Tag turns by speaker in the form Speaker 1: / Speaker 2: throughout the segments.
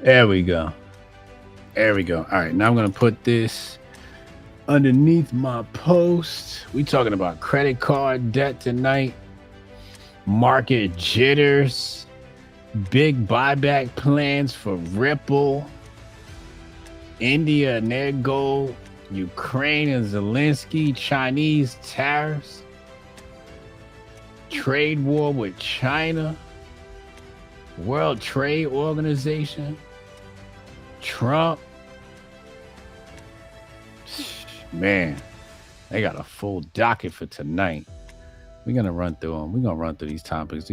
Speaker 1: There we go. There we go. All right, now I'm gonna put this underneath my post. We talking about credit card debt tonight, market jitters, big buyback plans for Ripple, India and their gold, Ukraine and Zelensky, Chinese tariffs, trade war with China, World Trade Organization, Trump. Man, they got a full docket for tonight. We're gonna run through them. We're gonna run through these topics.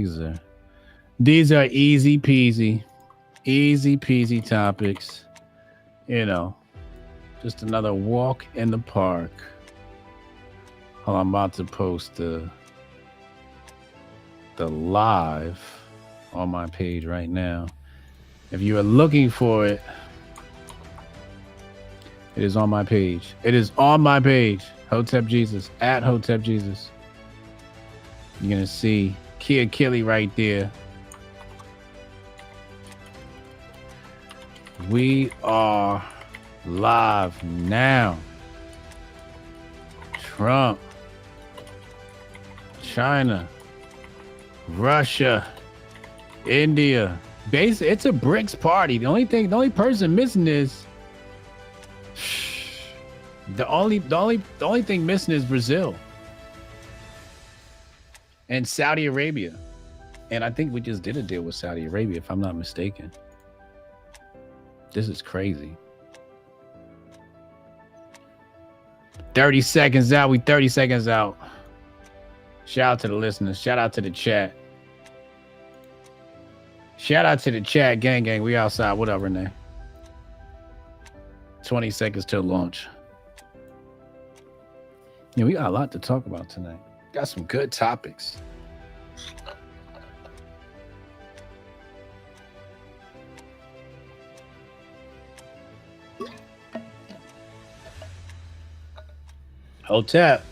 Speaker 1: These are easy peasy topics. You know, just another walk in the park. Hold on, I'm about to post the live on my page right now. If you are looking for it, it is on my page. It is on my page. Hotep Jesus, at Hotep Jesus. You're going to see Kia Killy right there. We are live now. Trump, China, Russia, India. It's a BRICS party. The only person missing is the only thing missing is Brazil and Saudi Arabia. And I think we just did a deal with Saudi Arabia, if I'm not mistaken. This is crazy. 30 seconds out. We 30 seconds out. Shout out to the listeners. Shout out to the chat. Shout out to the chat. Gang. We outside. What up, Renee? 20 seconds till launch. Yeah, we got a lot to talk about tonight. Got some good topics. Hotep.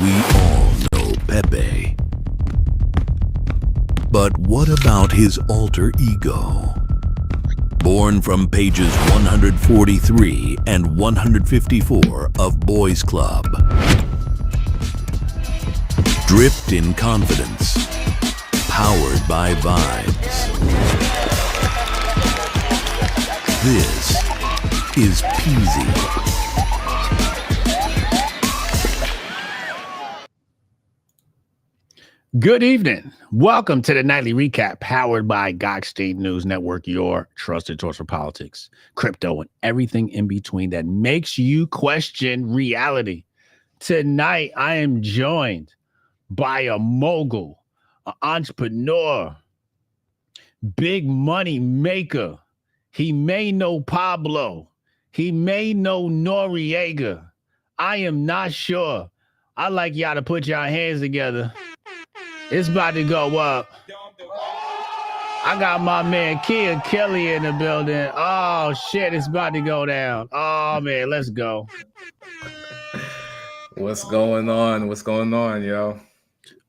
Speaker 2: We all know Pepe. But what about his alter ego? Born from pages 143 and 154 of Boys Club. Dripped in confidence. Powered by vibes. This is Peasy.
Speaker 1: Good evening. Welcome to the nightly recap powered by Gokhshtein News Network, your trusted source for politics, crypto, and everything in between that makes you question reality. Tonight, I am joined by a mogul, an entrepreneur, big money maker. He may know Pablo. He may know Noriega. I am not sure. I'd like y'all to put your hands together. It's about to go up. I got my man Kia Kelly in the building. Oh, shit, it's about to go down. Oh, man, let's go.
Speaker 3: What's going on? What's going on, yo?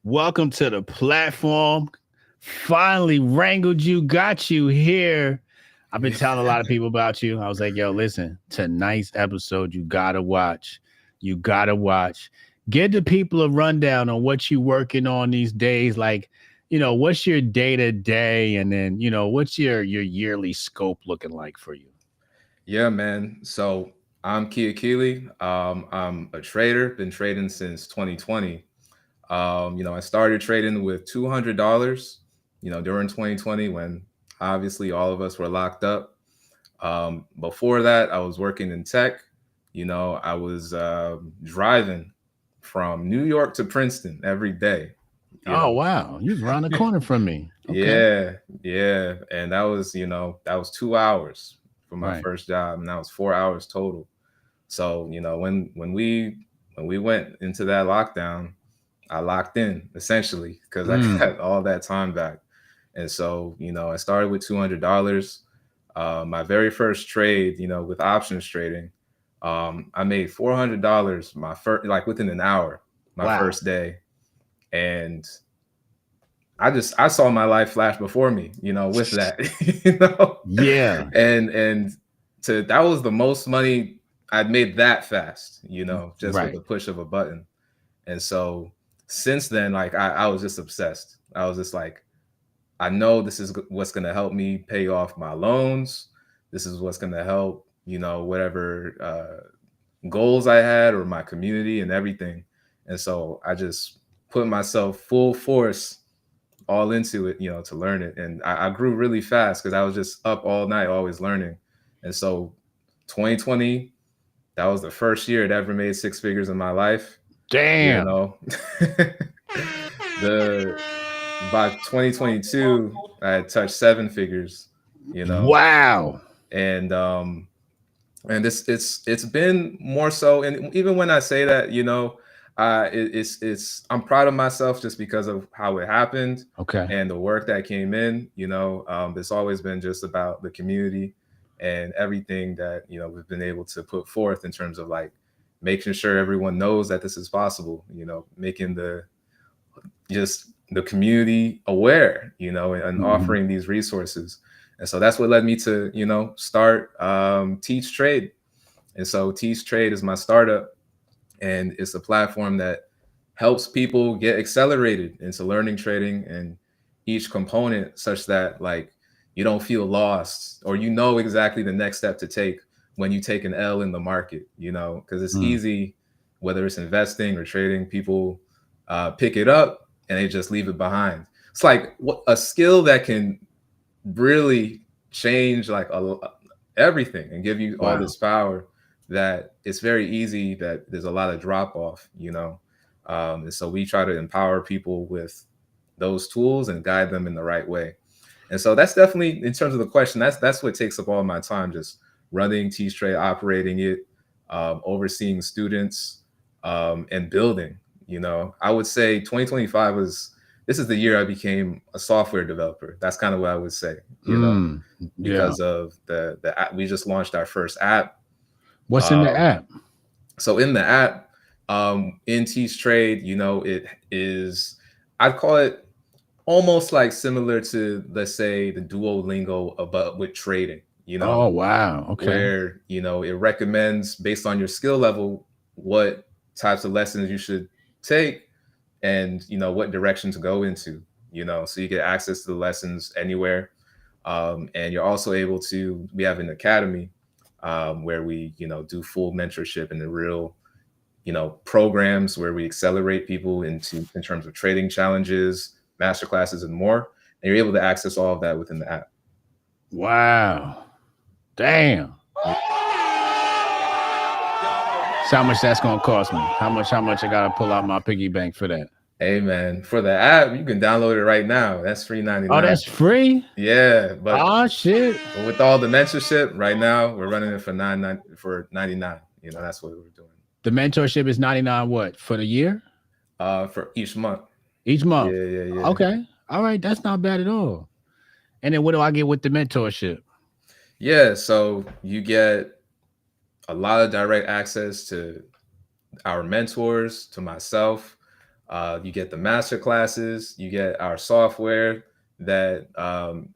Speaker 1: Welcome to the platform. Finally wrangled you, got you here. I've been telling a lot of people about you. I was like, yo, listen, tonight's episode, you gotta watch. You gotta watch. Give the people a rundown on what you working on these days. Like, you know, what's your day-to-day? And then, you know, what's your yearly scope looking like for you?
Speaker 3: Yeah, man. So I'm Kia Keeley. I'm a trader, been trading since 2020. I started trading with $200, during 2020 when obviously all of us were locked up. Before that, I was working in tech. I was driving from New York to Princeton every day.
Speaker 1: Wow. You're around the corner from me. Okay.
Speaker 3: Yeah. And that was 2 hours for my first job, and that was 4 hours total. So, when we went into that lockdown, I locked in essentially because I got all that time back. And so, I started with $200. My very first trade, with options trading, I made $400 my first, like within an hour, my first day. And I saw my life flash before me, with that,
Speaker 1: Yeah.
Speaker 3: and that was the most money I'd made that fast, just with
Speaker 1: Right.
Speaker 3: the push of a button. And so since then, like I was just obsessed. I was just like, I know this is what's going to help me pay off my loans. This is what's going to help, whatever goals I had or my community and everything. And so I just put myself full force all into it, to learn it. And I grew really fast because I was just up all night, always learning. And so 2020, that was the first year it ever made six figures in my life. You
Speaker 1: Damn.
Speaker 3: know, the by 2022, I had touched seven figures,
Speaker 1: Wow.
Speaker 3: and it's been more so. And even when I say that, it's I'm proud of myself just because of how it happened
Speaker 1: Okay.
Speaker 3: and the work that came in. It's always been just about the community and everything that we've been able to put forth in terms of like making sure everyone knows that this is possible. Making just the community aware, and offering these resources. And so that's what led me to, start Teach Trade. And so Teach Trade is my startup, and it's a platform that helps people get accelerated into learning trading and each component such that like you don't feel lost or exactly the next step to take when you take an L in the market, because it's easy, whether it's investing or trading, people pick it up and they just leave it behind. It's like a skill that can really change like everything and give you all this power that it's very easy that there's a lot of drop off, and so we try to empower people with those tools and guide them in the right way. And so that's definitely, in terms of the question, that's what takes up all my time, just running Teach Trade, operating it, overseeing students, and building. I would say 2025 this is the year I became a software developer. That's kind of what I would say, because of the app. We just launched our first app.
Speaker 1: What's in the app?
Speaker 3: So in the app, in Teach Trade, it is, I'd call it almost like similar to, let's say, the Duolingo, but with trading,
Speaker 1: Oh, wow. Okay.
Speaker 3: where, it recommends based on your skill level, what types of lessons you should take and, what direction to go into, so you get access to the lessons anywhere. And you're also able to, we have an academy where we, do full mentorship and the real, programs where we accelerate people in terms of trading challenges, master classes, and more. And you're able to access all of that within the app.
Speaker 1: Wow. Damn. So how much that's gonna cost me? How much I gotta pull out my piggy bank for that?
Speaker 3: Hey man, for the app, you can download it right now. That's free 99.
Speaker 1: Oh, that's free?
Speaker 3: Yeah, but
Speaker 1: Oh shit.
Speaker 3: with all the mentorship right now, we're running it for 99. That's what we're doing.
Speaker 1: The mentorship is 99 what? For the year?
Speaker 3: For each month.
Speaker 1: Each month.
Speaker 3: Yeah.
Speaker 1: Okay. All right, that's not bad at all. And then what do I get with the mentorship?
Speaker 3: Yeah, so you get a lot of direct access to our mentors, to myself. You get the master classes. You get our software that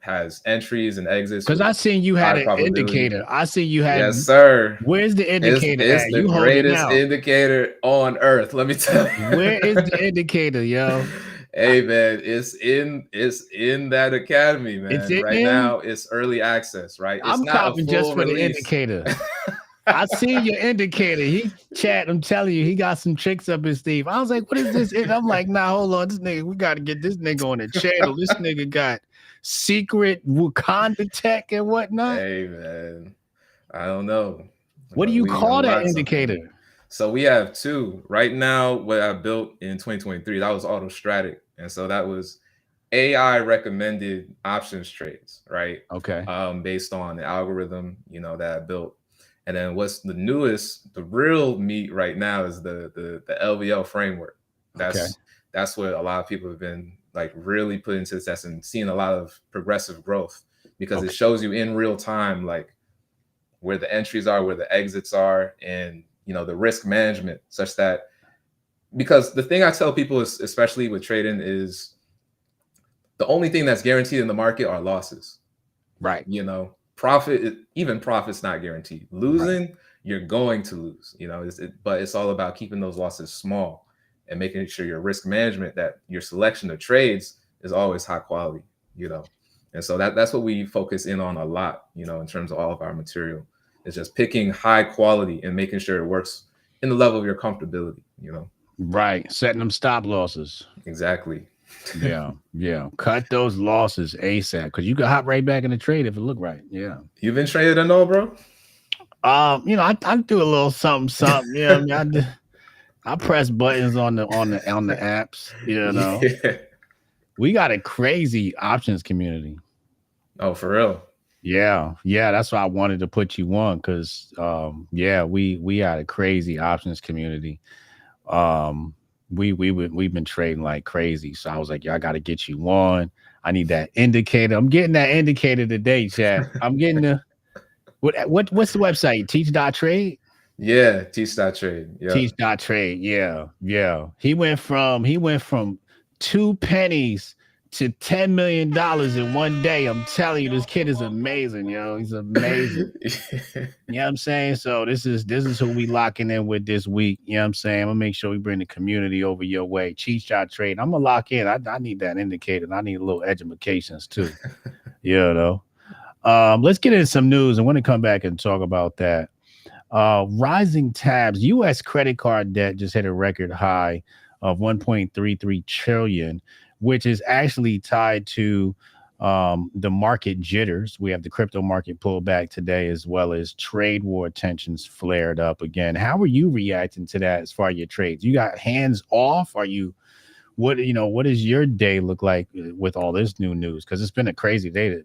Speaker 3: has entries and exits.
Speaker 1: Because I seen you had an indicator. I see you had.
Speaker 3: Yes, sir.
Speaker 1: Where's the indicator?
Speaker 3: It's the greatest indicator on earth. Let me tell you.
Speaker 1: Where is the indicator, yo?
Speaker 3: Hey man, it's in that academy, man.
Speaker 1: It's in
Speaker 3: right
Speaker 1: there?
Speaker 3: Now, it's early access, right? It's
Speaker 1: I'm
Speaker 3: not
Speaker 1: copping just for the indicator. I see your indicator. I'm telling you, he got some tricks up his sleeve. I was like, what is this? And I'm like, nah, hold on. This nigga, we got to get this nigga on the channel. This nigga got secret Wakanda tech and whatnot.
Speaker 3: Hey, man. I don't know.
Speaker 1: What do you call that indicator?
Speaker 3: Something. So we have two. Right now, what I built in 2023, that was autostratic. And so that was AI recommended options trades, right?
Speaker 1: Okay.
Speaker 3: Based on the algorithm, that I built. And then what's the newest, the real meat right now is the LVL framework. That's what a lot of people have been like really putting into this and seeing a lot of progressive growth because it shows you in real time like where the entries are, where the exits are, and the risk management such that, because the thing I tell people is, especially with trading, is the only thing that's guaranteed in the market are losses.
Speaker 1: Right.
Speaker 3: You know, even profit's not guaranteed. Losing, you're going to lose. You know, but it's all about keeping those losses small and making sure your risk management, that your selection of trades is always high quality. You know, and so that's what we focus in on a lot. You know, in terms of all of our material, is just picking high quality and making sure it works in the level of your comfortability. You know,
Speaker 1: right. Setting them stop losses.
Speaker 3: exactly.
Speaker 1: Yeah, yeah. Cut those losses ASAP because you can hop right back in the trade if it look right. Yeah.
Speaker 3: You've been traded and all, bro.
Speaker 1: You know, I do a little something. Yeah, I mean, I press buttons on the apps. You know,
Speaker 3: Yeah.
Speaker 1: we got a crazy options community.
Speaker 3: Oh, for real.
Speaker 1: Yeah, yeah. That's why I wanted to put you on because, yeah, we got a crazy options community. Um, we've been trading like crazy. So I was like, yeah, I got to get you on. I need that indicator. I'm getting that indicator today, chat. I'm getting the what's the website? Teach.trade?
Speaker 3: Yeah, Teach.trade. Yeah.
Speaker 1: Teach.trade. Yeah, yeah. He went from 2 pennies to $10 million in one day. I'm telling you, this kid is amazing, yo. He's amazing. You know what I'm saying? So this is who we locking in with this week. You know what I'm saying? I'm gonna make sure we bring the community over your way. Teach.trade. I'm gonna lock in. I need that indicator. I need a little educations too. You know. Let's get into some news. I want to come back and talk about that. Rising tabs. U.S. credit card debt just hit a record high of 1.33 trillion, which is actually tied to the market jitters. We have the crypto market pullback today, as well as trade war tensions flared up again. How are you reacting to that as far as your trades? You got hands off? Are you what does your day look like with all this new news? Because it's been a crazy day.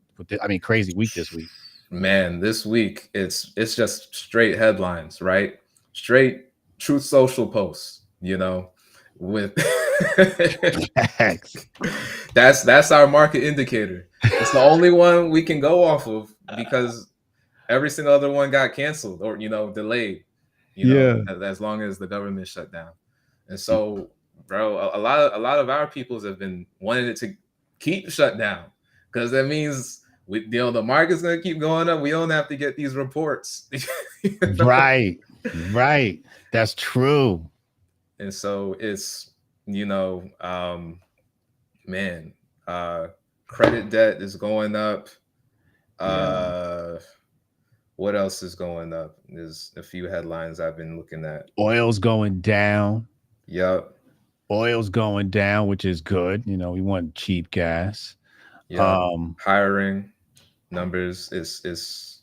Speaker 1: Crazy week this week.
Speaker 3: Man, this week it's just straight headlines, right? Straight Truth Social posts, you know, with that's our market indicator. It's the only one we can go off of because every single other one got canceled or delayed, as long as the government shut down. And so, bro, a lot of our peoples have been wanting it to keep shut down because that means the market's gonna keep going up. We don't have to get these reports.
Speaker 1: Right. That's true.
Speaker 3: And so it's credit debt is going up. What else is going up? There's a few headlines I've been looking at.
Speaker 1: Oil's going down.
Speaker 3: Yep.
Speaker 1: Oil's going down, which is good. We want cheap gas.
Speaker 3: Yeah. Hiring numbers is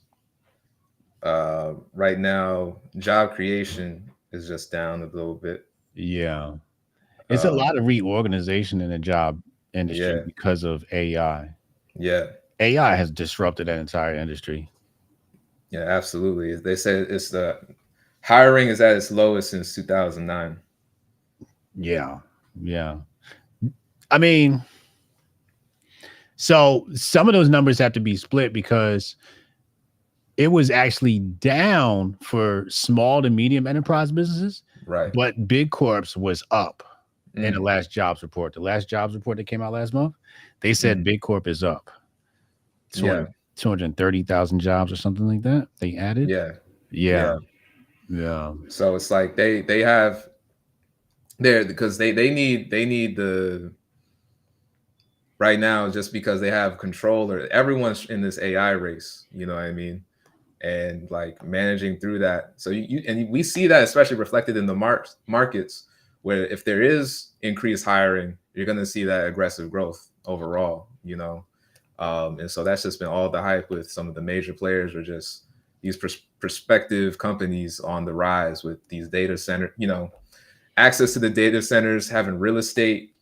Speaker 3: right now, job creation is just down a little bit.
Speaker 1: Yeah. It's a lot of reorganization in the job industry because of AI.
Speaker 3: Yeah.
Speaker 1: AI has disrupted that entire industry.
Speaker 3: Yeah, absolutely. They say it's the hiring is at its lowest since 2009.
Speaker 1: Yeah. Yeah. I mean, so some of those numbers have to be split because it was actually down for small to medium enterprise businesses,
Speaker 3: right?
Speaker 1: But big corps was up in the last jobs report. The last jobs report that came out last month, they said big corp is up. 230,000 jobs or something like that. They added. Yeah.
Speaker 3: So it's like they have there because they need the right now just because they have control or everyone's in this AI race. You know what I mean? And like managing through that. So we see that especially reflected in the markets where if there is increased hiring, you're going to see that aggressive growth overall, and so that's just been all the hype with some of the major players or just these prospective companies on the rise with these data center, access to the data centers, having real estate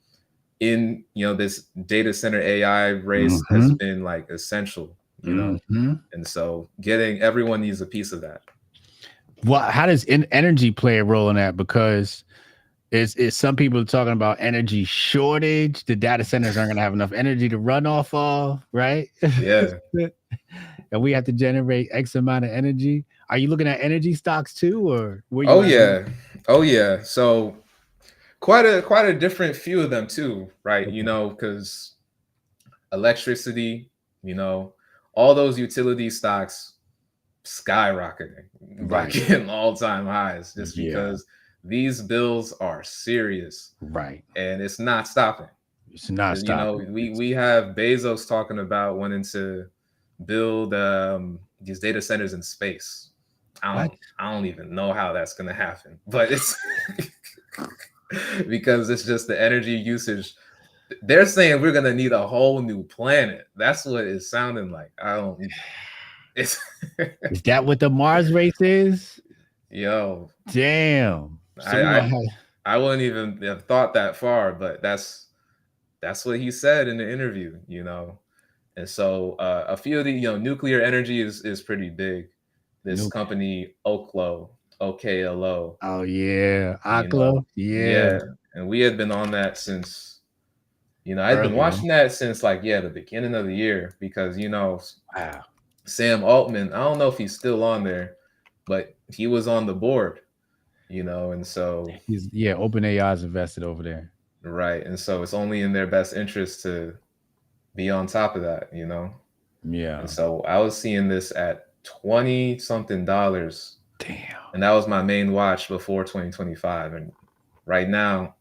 Speaker 3: in, this data center AI race has been like essential. And so everyone needs a piece of that.
Speaker 1: Well, how does energy play a role in that? Because it's some people are talking about energy shortage. The data centers aren't going to have enough energy to run off of, right?
Speaker 3: Yeah.
Speaker 1: And we have to generate X amount of energy. Are you looking at energy stocks too, or?
Speaker 3: Oh yeah. So quite a different few of them too, right? Okay. Because electricity, you know, all those utility stocks skyrocketing, like
Speaker 1: Right.
Speaker 3: in all-time highs, just
Speaker 1: Yeah.
Speaker 3: because these bills are serious
Speaker 1: Right.
Speaker 3: and it's not stopping.
Speaker 1: It's not
Speaker 3: You know,
Speaker 1: stopping.
Speaker 3: we have Bezos talking about wanting to build these data centers in space.
Speaker 1: What?
Speaker 3: I don't even know how that's gonna happen, but it's because it's just the energy usage. They're saying we're gonna need a whole new planet. That's what it's sounding like. I don't. It's
Speaker 1: Is that what the Mars race is?
Speaker 3: yo.
Speaker 1: Damn. So we're
Speaker 3: I,
Speaker 1: gonna
Speaker 3: I
Speaker 1: have
Speaker 3: I wouldn't even have thought that far, but that's what he said in the interview. You know, and so a few of the nuclear energy is pretty big. This
Speaker 1: new.
Speaker 3: company OKLO,
Speaker 1: Oh yeah,
Speaker 3: you know,
Speaker 1: Aklo. Yeah,
Speaker 3: yeah, and we had been on that since I'd been
Speaker 1: earlier.
Speaker 3: watching that since like the beginning of the year because
Speaker 1: Wow.
Speaker 3: Sam Altman. I don't know if he's still on there, but he was on the board, and so
Speaker 1: OpenAI's invested over there.
Speaker 3: right, and so it's only in their best interest to be on top of that,
Speaker 1: Yeah.
Speaker 3: And so I was seeing this at 20 something dollars.
Speaker 1: Damn.
Speaker 3: And that was my main watch before 2025. And right now,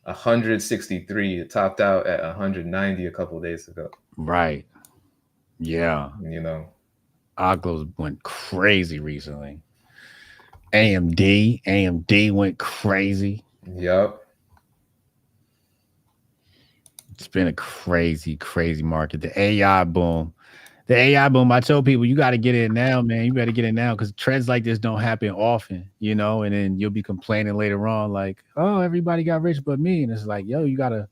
Speaker 3: 163. It topped out at 190 a couple of days ago.
Speaker 1: Right. Yeah. Aklo's went crazy recently. AMD went crazy.
Speaker 3: Yep.
Speaker 1: It's been a crazy, crazy market. The AI boom. I tell people you got to get in now, man. You better get in now because trends like this don't happen often, and then you'll be complaining later on, like, oh, everybody got rich but me. And it's like, yo, you gotta,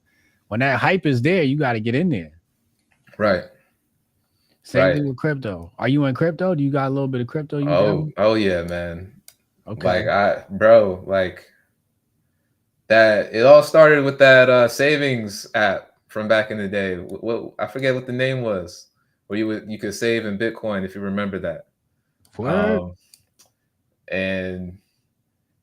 Speaker 1: when that hype is there, you gotta get in there.
Speaker 3: Right.
Speaker 1: Same thing with crypto. Are you in crypto? Do you got a little bit of crypto?
Speaker 3: Oh yeah, man.
Speaker 1: Okay.
Speaker 3: Like that. It all started with that savings app from back in the day. What I forget what the name was. Where you could save in Bitcoin if you remember that. And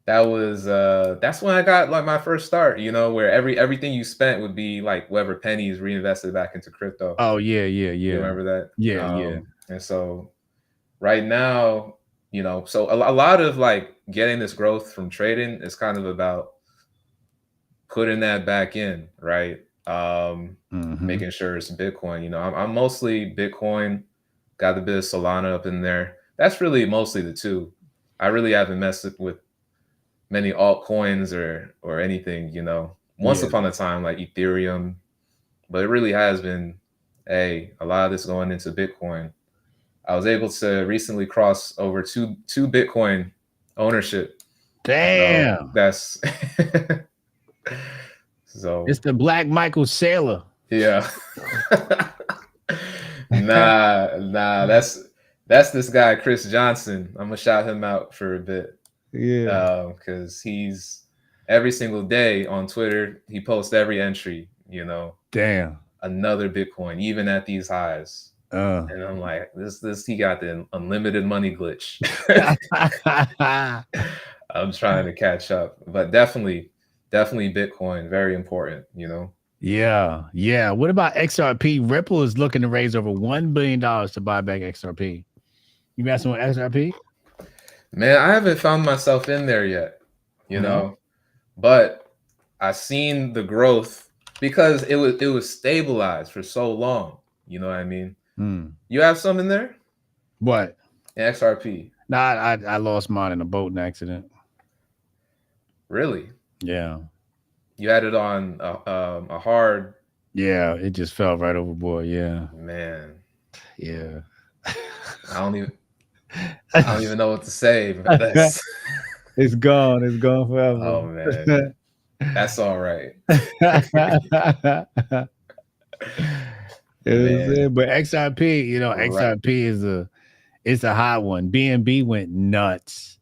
Speaker 3: that's when I got like my first start, where everything you spent would be like whatever pennies reinvested back into crypto.
Speaker 1: Oh yeah.
Speaker 3: You remember that?
Speaker 1: Yeah.
Speaker 3: And so right now, so a lot of like getting this growth from trading is kind of about putting that back in, right? Making sure it's Bitcoin. I'm mostly Bitcoin, got a bit of Solana up in there. That's really mostly the two. I really haven't messed with many altcoins or anything, once upon a time like Ethereum, but it really has been a lot of this going into Bitcoin. I was able to recently cross over two Bitcoin ownership.
Speaker 1: Damn.
Speaker 3: That's so
Speaker 1: it's the Black Michael Saylor.
Speaker 3: Yeah. Nah, that's this guy Chris Johnson. I'm gonna shout him out for a bit.
Speaker 1: Yeah.
Speaker 3: Because he's every single day on Twitter, he posts every entry,
Speaker 1: Damn.
Speaker 3: Another Bitcoin, even at these highs. And I'm like, this he got the unlimited money glitch. I'm trying to catch up, but definitely Bitcoin, very important,
Speaker 1: Yeah. What about XRP? Ripple is looking to raise over $1 billion to buy back XRP. You messing with XRP?
Speaker 3: Man, I haven't found myself in there yet, but I've seen the growth because it was stabilized for so long. You know what I mean? You have some in there?
Speaker 1: What?
Speaker 3: XRP.
Speaker 1: Nah, I lost mine in a boating accident.
Speaker 3: Really?
Speaker 1: Yeah.
Speaker 3: You had it on a hard.
Speaker 1: Yeah, it just fell right overboard. Yeah.
Speaker 3: Man.
Speaker 1: Yeah.
Speaker 3: I don't even know what to say. But
Speaker 1: it's gone. It's gone forever.
Speaker 3: Oh man. That's all right.
Speaker 1: But XRP, XRP is a hot one. BNB went nuts.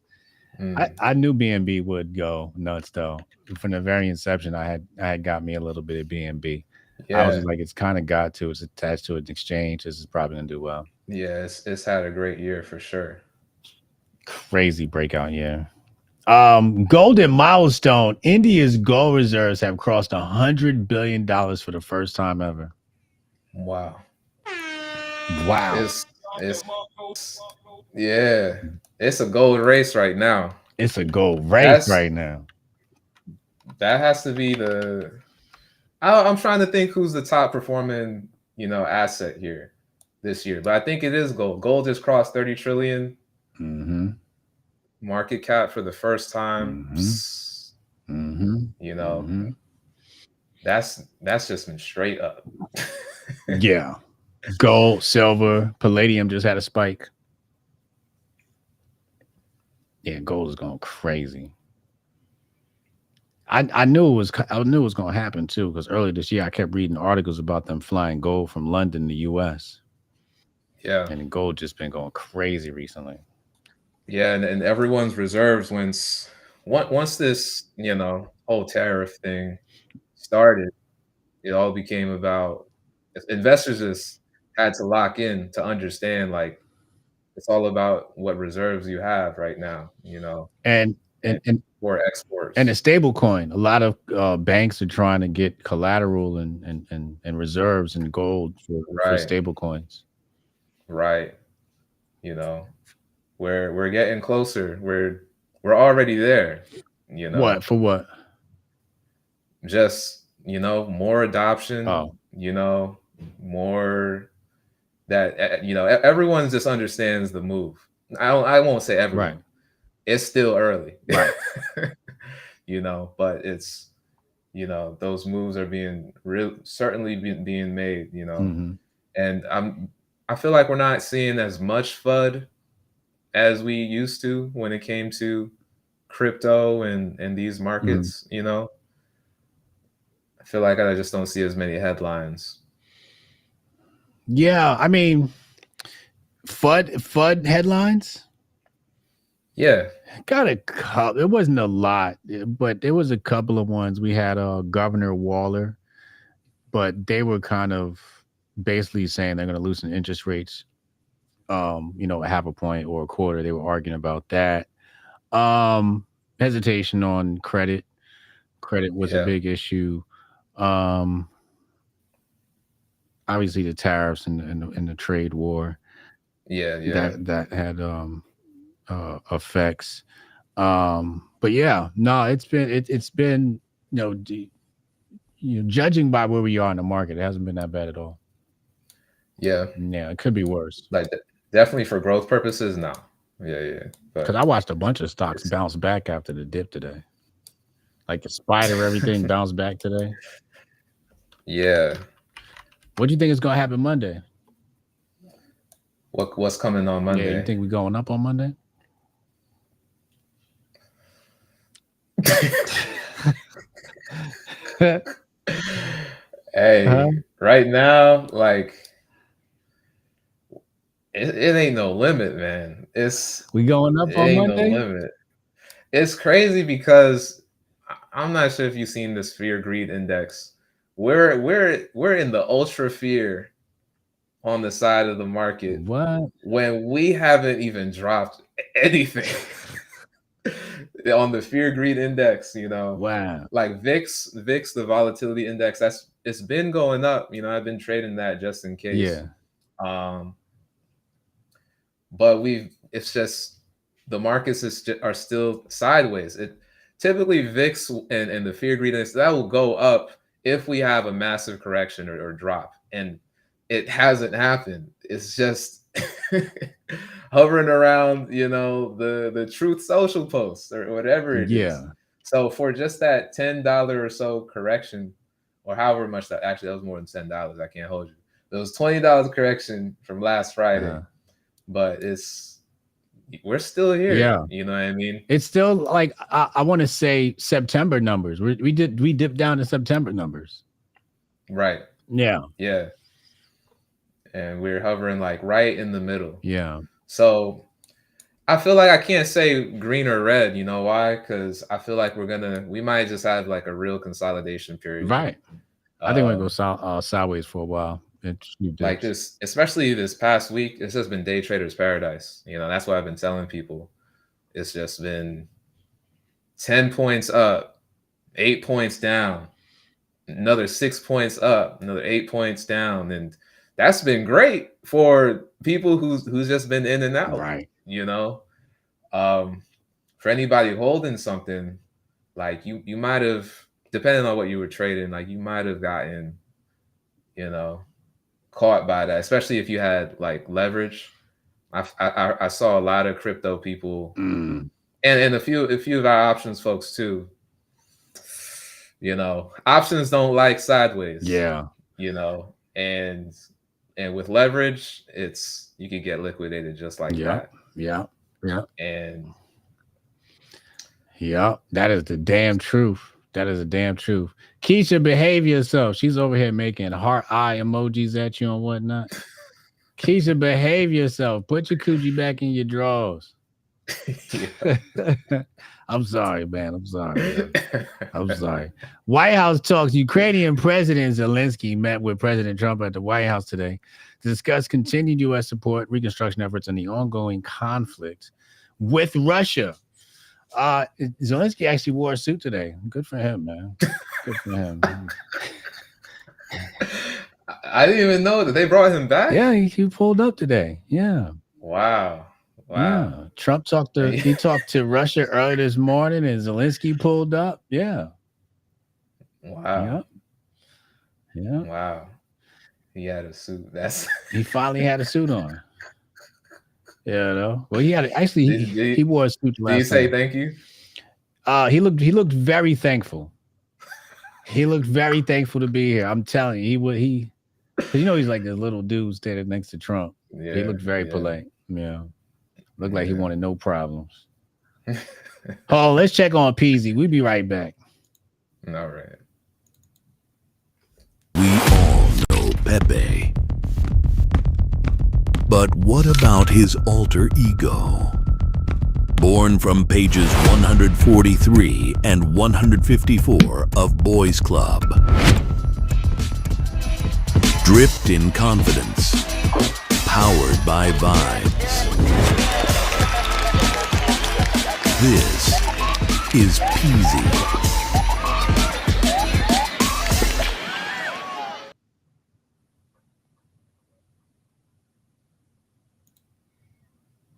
Speaker 1: I knew BNB would go nuts though. From the very inception, I had got me a little bit of BNB. Yeah. I was just like, it's kind of it's attached to an exchange. This is probably gonna do well.
Speaker 3: Yeah, it's had a great year for sure.
Speaker 1: Crazy breakout year. Golden milestone. India's gold reserves have crossed $100 billion for the first time ever.
Speaker 3: Wow.
Speaker 1: Wow.
Speaker 3: It's yeah. It's a gold race right now.
Speaker 1: It's a gold race
Speaker 3: That's
Speaker 1: right now.
Speaker 3: that has to be the. I'm trying to think who's the top performing, asset here this year, but I think it is gold. Gold just crossed 30 trillion
Speaker 1: Mm-hmm.
Speaker 3: market cap for the first time.
Speaker 1: Mm-hmm.
Speaker 3: Psst,
Speaker 1: Mm-hmm.
Speaker 3: you know,
Speaker 1: Mm-hmm.
Speaker 3: that's just been straight up.
Speaker 1: Yeah. Gold, silver, palladium just had a spike. Yeah, gold is going crazy. I knew it was going to happen too because earlier this year I kept reading articles about them flying gold from London to U.S.
Speaker 3: Yeah,
Speaker 1: and the gold just been going crazy recently.
Speaker 3: yeah, and everyone's reserves once this whole tariff thing started, it all became about investors just had to lock in to understand like it's all about what reserves you have right now,
Speaker 1: And
Speaker 3: and
Speaker 1: and and
Speaker 3: for
Speaker 1: and a
Speaker 3: exports.
Speaker 1: stable coin. A lot of banks are trying to get collateral and reserves and gold for
Speaker 3: Right,
Speaker 1: stable coins.
Speaker 3: right. You know, we're getting closer. We're already there, you
Speaker 1: What
Speaker 3: know.
Speaker 1: for what?
Speaker 3: Just, more adoption,
Speaker 1: Oh,
Speaker 3: more that everyone just understands the move. I won't say
Speaker 1: right,
Speaker 3: everyone. It's still early.
Speaker 1: right.
Speaker 3: But it's those moves are being real certainly being made,
Speaker 1: Hmm.
Speaker 3: and I feel like we're not seeing as much FUD as we used to when it came to crypto and these
Speaker 1: Hmm.
Speaker 3: markets. I feel like I just don't see as many headlines.
Speaker 1: Yeah, I mean, FUD headlines.
Speaker 3: Yeah,
Speaker 1: Got a couple. It wasn't a lot, but there was a couple of ones. We had Governor Waller, but they were kind of basically saying they're going to loosen interest rates. A half a point or a quarter. They were arguing about that. Hesitation on credit. Credit was a
Speaker 3: yeah,
Speaker 1: big issue. Um, Obviously the tariffs and the trade war
Speaker 3: yeah, yeah,
Speaker 1: that had effects. But yeah, no, it's been judging by where we are in the market, it hasn't been that bad at all.
Speaker 3: yeah.
Speaker 1: Yeah, it could be worse
Speaker 3: Like definitely for growth purposes, no. Yeah, yeah.
Speaker 1: because
Speaker 3: But
Speaker 1: I watched a bunch of stocks
Speaker 3: it's
Speaker 1: bounce back after the dip today. Like the spider, everything bounced back today.
Speaker 3: yeah.
Speaker 1: What do you think is going to happen Monday?
Speaker 3: What's coming on
Speaker 1: Yeah, you
Speaker 3: Monday?
Speaker 1: think we're going up on Monday?
Speaker 3: Hey,
Speaker 1: Huh?
Speaker 3: right now, like it ain't no limit, man.
Speaker 1: We going up
Speaker 3: It
Speaker 1: on
Speaker 3: ain't no
Speaker 1: Monday?
Speaker 3: limit. It's crazy because I'm not sure if you've seen this fear greed index. We're in the ultra fear on the side of the market
Speaker 1: What?
Speaker 3: when we haven't even dropped anything on the fear greed index,
Speaker 1: Wow.
Speaker 3: like VIX, the volatility index, it's been going up. I've been trading that just in case.
Speaker 1: Yeah.
Speaker 3: Um, but it's just the markets are still sideways. It typically VIX and the fear greed index that will go up if we have a massive correction or drop, and it hasn't happened. It's just hovering around, the Truth Social posts or whatever it is.
Speaker 1: Yeah.
Speaker 3: So for just that $10 or so correction, or however much that was more than $10. I can't hold you. It was $20 correction from last Friday,
Speaker 1: Uh,
Speaker 3: but we're still here.
Speaker 1: yeah.
Speaker 3: You know what I mean?
Speaker 1: It's still like I want to say September numbers. We dipped down to September numbers.
Speaker 3: Right.
Speaker 1: Yeah.
Speaker 3: Yeah. And we're hovering like right in the middle.
Speaker 1: Yeah.
Speaker 3: So I feel like I can't say green or red. You know why? Because I feel like we might just have like a real consolidation period
Speaker 1: Right.
Speaker 3: here.
Speaker 1: I think we're gonna go
Speaker 3: Um,
Speaker 1: sideways for a while. It's few
Speaker 3: like
Speaker 1: dips.
Speaker 3: this, especially this past week, it's just been day traders paradise. That's what I've been telling people. It's just been 10 points up, 8 points down. another 6 points up, another 8 points down, and that's been great for people who's just been in and out.
Speaker 1: Right.
Speaker 3: You know, for anybody holding something, like you might have, depending on what you were trading, like you might have gotten, you know, caught by that, especially if you had like leverage. I saw a lot of crypto people and a few of our options folks too. You know, options don't like sideways.
Speaker 1: Yeah.
Speaker 3: You know, and with leverage, it's you could get liquidated just like that.
Speaker 1: Yeah.
Speaker 3: And
Speaker 1: yeah, that is the damn truth. That is the damn truth. Keisha, behave yourself. She's over here making heart eye emojis at you and whatnot. Keisha, behave yourself. Put your coochie back in your drawers. I'm sorry, man. I'm sorry. I'm sorry. White House talks. Ukrainian President Zelensky met with President Trump at the White House today to discuss continued U.S. support, reconstruction efforts, and the ongoing conflict with Russia. Zelensky actually wore a suit today. Good for him, man. Good for him.
Speaker 3: I didn't even know that they brought him back.
Speaker 1: Yeah, he pulled up today. Yeah.
Speaker 3: Wow.
Speaker 1: Yeah. Trump talked to Russia early this morning, and Zelensky pulled up. Yeah.
Speaker 3: Wow.
Speaker 1: Yeah.
Speaker 3: Wow. He had a suit.
Speaker 1: He finally had a suit on. Yeah, no. Well, he had he wore a suit last
Speaker 3: Did you say
Speaker 1: time.
Speaker 3: thank you?
Speaker 1: He looked very thankful. He looked very thankful to be here. I'm telling you, he's like this little dude standing next to Trump. Yeah, he looked very polite. Yeah. Looked like he wanted no problems. Oh, let's check on Peasy. We'll be right back.
Speaker 3: All right.
Speaker 2: We all know Pepe. But what about his alter ego? Born from pages 143 and 154 of Boys Club. Dripped in confidence. Powered by vibes. This is Peasy.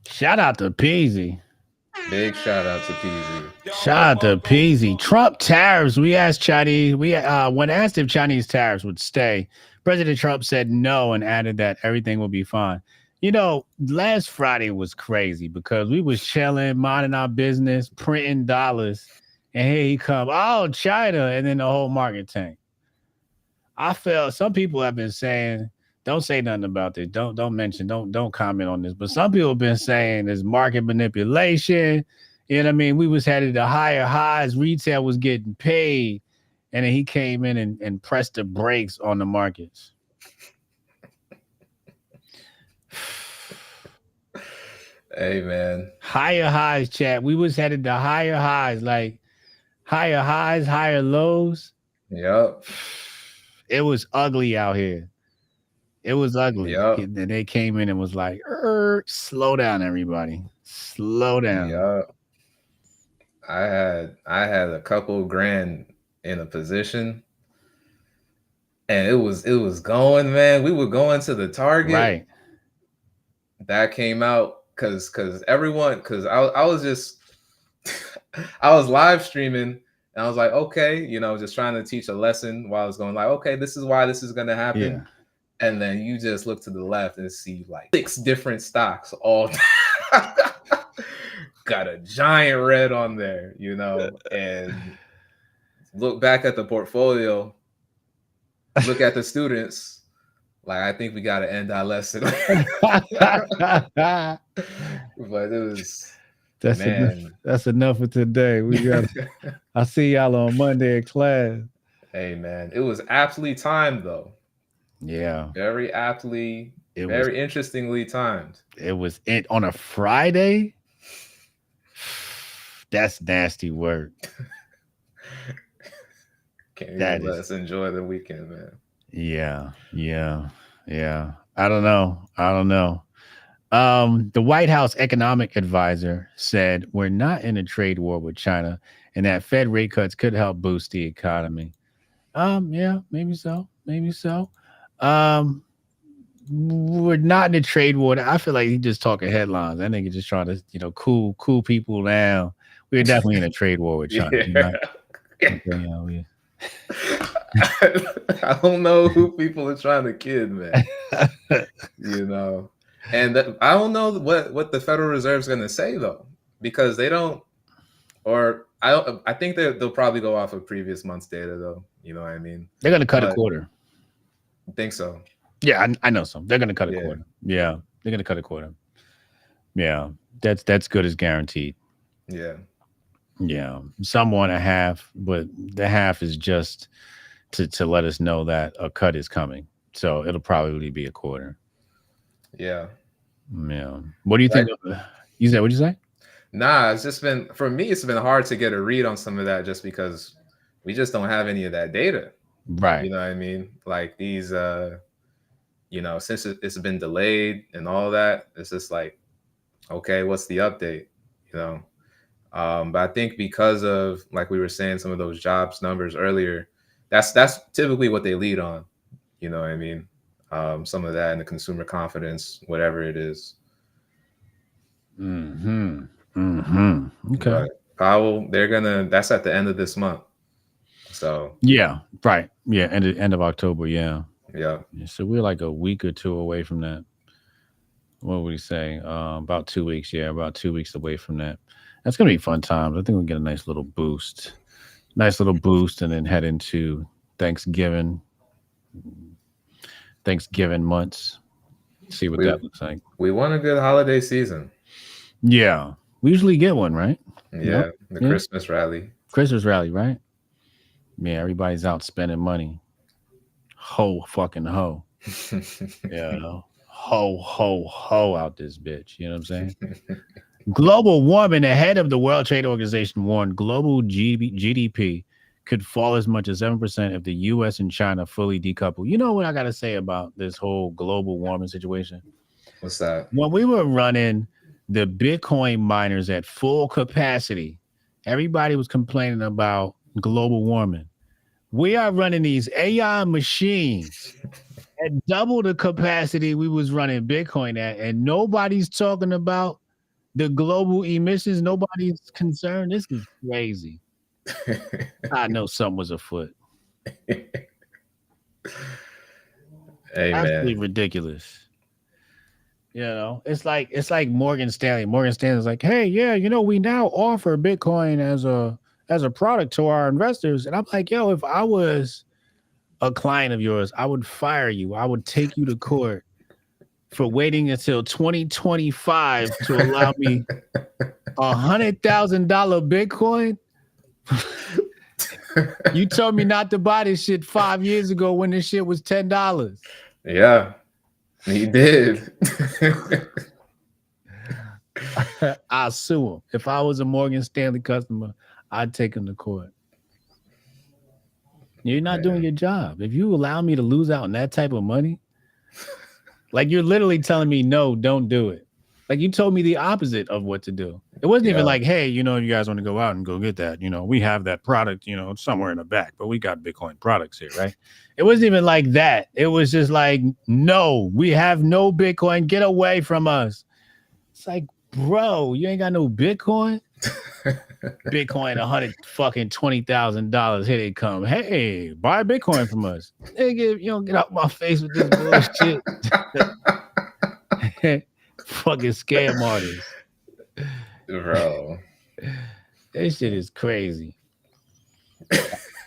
Speaker 1: Shout out to Peasy.
Speaker 3: Big shout out to Peasy.
Speaker 1: Shout out to Peasy. Trump tariffs. We asked Chinese. When asked if Chinese tariffs would stay, President Trump said no and added that everything will be fine. You know, last Friday was crazy because we was chilling, minding our business, printing dollars, and here he come. Oh, China, and then the whole market tanked. I felt some people have been saying, don't say nothing about this. Don't comment on this. But some people have been saying there's market manipulation. You know what I mean? We was headed to higher highs. Retail was getting paid. And then he came in and pressed the brakes on the markets.
Speaker 3: Hey, man.
Speaker 1: Higher highs, chat. We was headed to higher highs, like higher highs, higher lows.
Speaker 3: Yep.
Speaker 1: It was ugly out here. It was ugly.
Speaker 3: Yep.
Speaker 1: And they came in and was like, slow down, everybody. Slow down.
Speaker 3: Yep. I had a couple grand in a position. And it was going, man. We were going to the target.
Speaker 1: Right.
Speaker 3: That came out because I was just I was live streaming and I was like, okay, just trying to teach a lesson while I was going like, okay, this is why this is gonna happen.
Speaker 1: Yeah.
Speaker 3: And then you just look to the left and see like 6 different stocks all got a giant red on there, and look back at the portfolio, look at the students. Like, I think we got to end our lesson. But it was,
Speaker 1: that's enough for today. I'll see y'all on Monday in class.
Speaker 3: Hey, man, it was aptly timed, though.
Speaker 1: Yeah.
Speaker 3: Very aptly, very interestingly timed.
Speaker 1: It was on a Friday. That's nasty work.
Speaker 3: Can't even let us enjoy the weekend, man.
Speaker 1: Yeah. I don't know. The White House economic advisor said we're not in a trade war with China and that Fed rate cuts could help boost the economy. Yeah, maybe so. Maybe so. Um, we're not in a trade war. I feel like he's just talking headlines. That nigga just trying to, cool people down. We're definitely in a trade war with China.
Speaker 3: Yeah.
Speaker 1: Okay,
Speaker 3: I don't know who people are trying to kid, man. You know, and I don't know what the Federal Reserve is going to say though, because they don't, or I think they'll probably go off of previous month's data though. You know what I mean?
Speaker 1: they're gonna cut a
Speaker 3: But
Speaker 1: quarter.
Speaker 3: I think so.
Speaker 1: Yeah, I know some. They're gonna cut a
Speaker 3: Yeah.
Speaker 1: quarter. Yeah, they're gonna cut a quarter. Yeah, that's good as guaranteed.
Speaker 3: Yeah.
Speaker 1: Yeah, some want a half, but the half is just to let us know that a cut is coming. So it'll probably be a quarter.
Speaker 3: Yeah.
Speaker 1: Yeah. What do you think? You said, what'd you say?
Speaker 3: Nah, it's just been, for me, it's been hard to get a read on some of that just because we just don't have any of that data.
Speaker 1: Right.
Speaker 3: You know what I mean? Like these, since it's been delayed and all that, it's just like, okay, what's the update? You know? But I think because of, like we were saying, some of those jobs numbers earlier, that's typically what they lead on. You know what I mean? Some of that and the consumer confidence, whatever it is.
Speaker 1: Mm-hmm. Mm-hmm. Okay.
Speaker 3: But Powell, that's at the end of this month. So
Speaker 1: Yeah. Right. Yeah. End of October. Yeah.
Speaker 3: yeah.
Speaker 1: So we're like a week or two away from that. What would he say? About 2 weeks. Yeah, about 2 weeks away from that. That's gonna be fun times. I think we'll get a nice little boost. And then head into Thanksgiving. Months. See what that looks like.
Speaker 3: We want a good holiday season.
Speaker 1: Yeah. We usually get one, right?
Speaker 3: Yeah. The Christmas rally.
Speaker 1: Christmas rally, right? Yeah, everybody's out spending money. Fucking ho. Yeah. Ho out this bitch. You know what I'm saying? Global warming. The head of the World Trade Organization warned global GDP could fall as much as 7% if the U.S. and China fully decouple. You know what I got to say about this whole global warming situation?
Speaker 3: What's that?
Speaker 1: When we were running the Bitcoin miners at full capacity, everybody was complaining about global warming. We are running these AI machines at double the capacity we was running Bitcoin at, and nobody's talking about the global emissions. Nobody's concerned. This is crazy. I know something was afoot.
Speaker 3: Hey,
Speaker 1: Absolutely
Speaker 3: man.
Speaker 1: ridiculous. You know, it's like Morgan Stanley. Morgan Stanley's like, hey, yeah, we now offer Bitcoin as a product to our investors. And I'm like, yo, if I was a client of yours, I would fire you. I would take you to court for waiting until 2025 to allow me $100,000 Bitcoin. You told me not to buy this shit 5 years ago when this shit was $10.
Speaker 3: Yeah, he did.
Speaker 1: I'll sue him. If I was a Morgan Stanley customer, I'd take him to court. You're not doing your job. If you allow me to lose out on that type of money, like you're literally telling me, no, don't do it. Like you told me the opposite of what to do. It wasn't even like, hey, you guys want to go out and go get that. We have that product, somewhere in the back, but we got Bitcoin products here, right? It wasn't even like that. It was just like, no, we have no Bitcoin. Get away from us. It's like, bro, you ain't got no Bitcoin. Bitcoin, $120,000. Here they come. Hey, buy Bitcoin from us. Nigga, you don't get out my face with this bullshit. Fucking scam artists.
Speaker 3: Bro.
Speaker 1: This shit is crazy.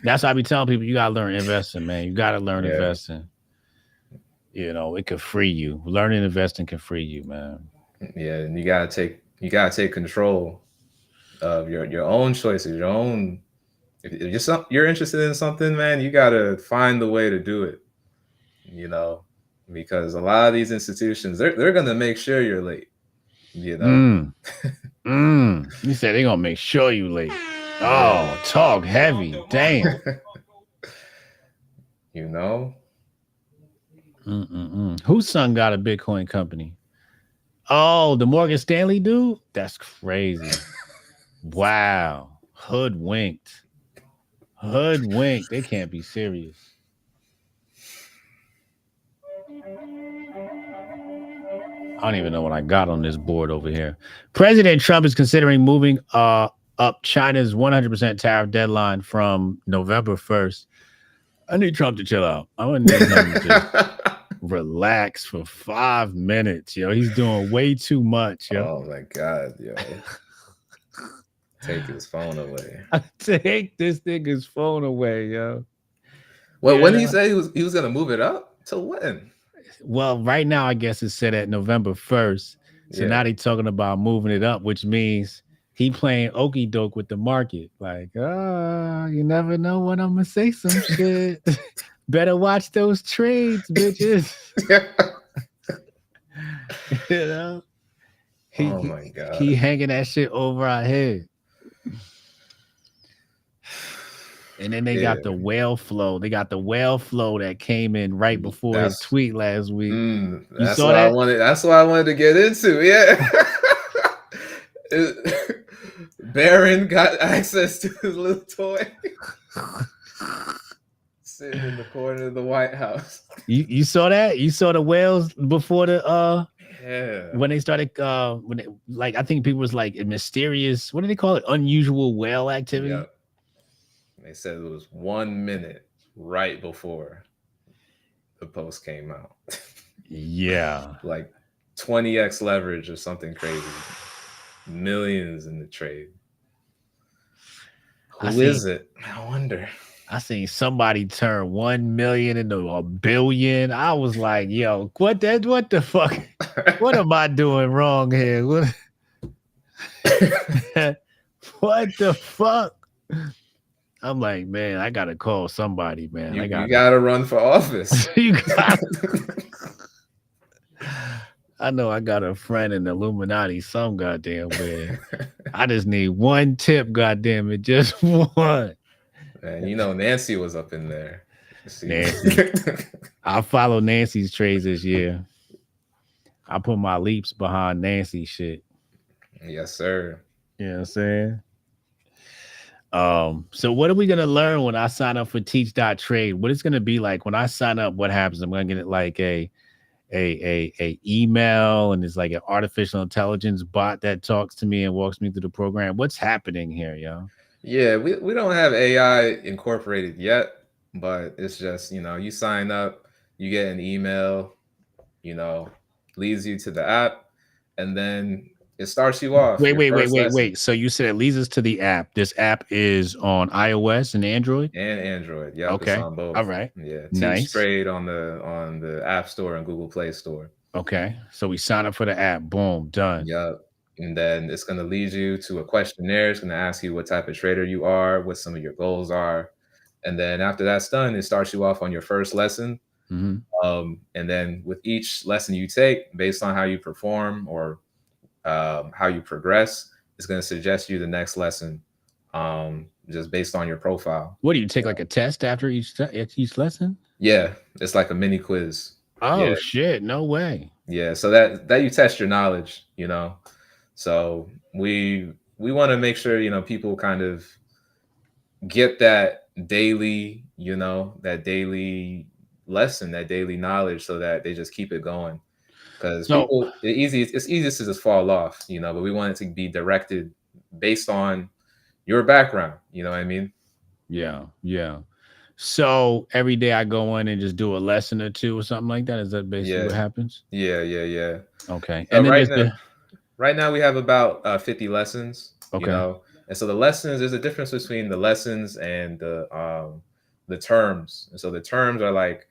Speaker 1: That's why I be telling people you gotta learn investing, man. You gotta learn investing. It could free you. Learning investing can free you, man.
Speaker 3: Yeah, and you gotta take control of your own choices, your own. If you're interested in something, man, you gotta find the way to do it. Because a lot of these institutions, they're gonna make sure you're late. You
Speaker 1: said they're gonna make sure you late. Oh, talk heavy. Damn. Whose son got a Bitcoin company? Oh, the Morgan Stanley dude? That's crazy. Wow. Hoodwinked. Hoodwink. They can't be serious. I don't even know what I got on this board over here. President Trump is considering moving up China's 100% tariff deadline from November 1st. I need Trump to chill out. I would need him to just relax for 5 minutes, yo. He's doing way too much, yo.
Speaker 3: Oh my God, yo. Take his phone away.
Speaker 1: Take this nigga's phone away, yo.
Speaker 3: Well, when he said he was gonna move it up to when?
Speaker 1: Well, right now I guess it's set at November 1st. So now they're talking about moving it up, which means he playing okie doke with the market. Like, you never know when I'm gonna say some shit. Better watch those trades, bitches. You know?
Speaker 3: Oh my God.
Speaker 1: He hanging that shit over our head. And then they got the whale flow. They got the whale flow that came in right before his tweet last week. You saw that?
Speaker 3: That's what I wanted to get into. Yeah. Barron got access to his little toy. Sitting in the corner of the White House.
Speaker 1: You saw that? You saw the whales before the when they started I think people was like a mysterious, what do they call it? Unusual whale activity.
Speaker 3: Yep. They said it was 1 minute right before the post came out.
Speaker 1: Yeah.
Speaker 3: Like 20x leverage or something crazy. Millions in the trade. Who is it? I wonder.
Speaker 1: I seen somebody turn 1 million into $1 billion. I was like, yo, what the fuck? What am I doing wrong here? What the fuck? I'm like, man, I gotta call somebody, man.
Speaker 3: You gotta run for office.
Speaker 1: I know I got a friend in the Illuminati, some goddamn way. I just need one tip, goddamn it, just one.
Speaker 3: Man, you know Nancy was up in there.
Speaker 1: Nancy. I follow Nancy's trades this year. I put my leaps behind Nancy's shit.
Speaker 3: Yes, sir.
Speaker 1: You know what I'm saying? So what are we gonna learn when I sign up for Teach.trade? What it's gonna be like when I sign up? What happens? I'm gonna get it like a email, and it's like an artificial intelligence bot that talks to me and walks me through the program. What's happening here, yo?
Speaker 3: Yeah, we don't have AI incorporated yet, but it's just, you sign up, you get an email, leads you to the app, and then it starts you off.
Speaker 1: Wait. So you said it leads us to the app. This app is on iOS and Android?
Speaker 3: And Android. Yeah.
Speaker 1: Okay.
Speaker 3: It's on both.
Speaker 1: All right.
Speaker 3: Yeah.
Speaker 1: Nice.
Speaker 3: Teach.trade on the App Store and Google Play Store.
Speaker 1: Okay. So we sign up for the app. Boom. Done.
Speaker 3: Yep. And then it's going to lead you to a questionnaire. It's going to ask you what type of trader you are, what some of your goals are. And then after that's done, it starts you off on your first lesson.
Speaker 1: Mm-hmm.
Speaker 3: And then with each lesson you take, based on how you perform or how you progress, it's going to suggest you the next lesson, just based on your profile.
Speaker 1: What do you take, like a test after each lesson?
Speaker 3: Yeah, it's like a mini quiz.
Speaker 1: Oh shit! No way.
Speaker 3: Yeah, so that you test your knowledge, So we want to make sure people kind of get that daily, that daily lesson, that daily knowledge, so that they just keep it going. Because it's easiest to just fall off, but we want it to be directed based on your background. You know what I mean?
Speaker 1: Yeah. So every day I go in and just do a lesson or two or something like that. Is that basically what happens?
Speaker 3: Yeah.
Speaker 1: Okay.
Speaker 3: So and right now we have about 50 lessons. Okay. And so the lessons, there's a difference between the lessons and the terms. And so the terms are like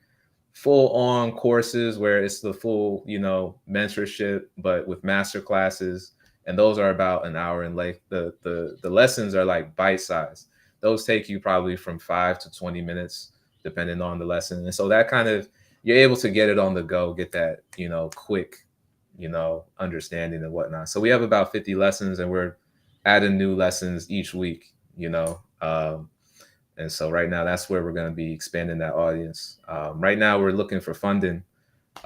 Speaker 3: full-on courses where it's the full, mentorship, but with master classes, and those are about an hour in length. The lessons are like bite-sized. Those take you probably from 5 to 20 minutes, depending on the lesson. And so that kind of, you're able to get it on the go, get that, quick, understanding and whatnot. So we have about 50 lessons, and we're adding new lessons each week, and so right now, that's where we're going to be expanding that audience. Right now, we're looking for funding,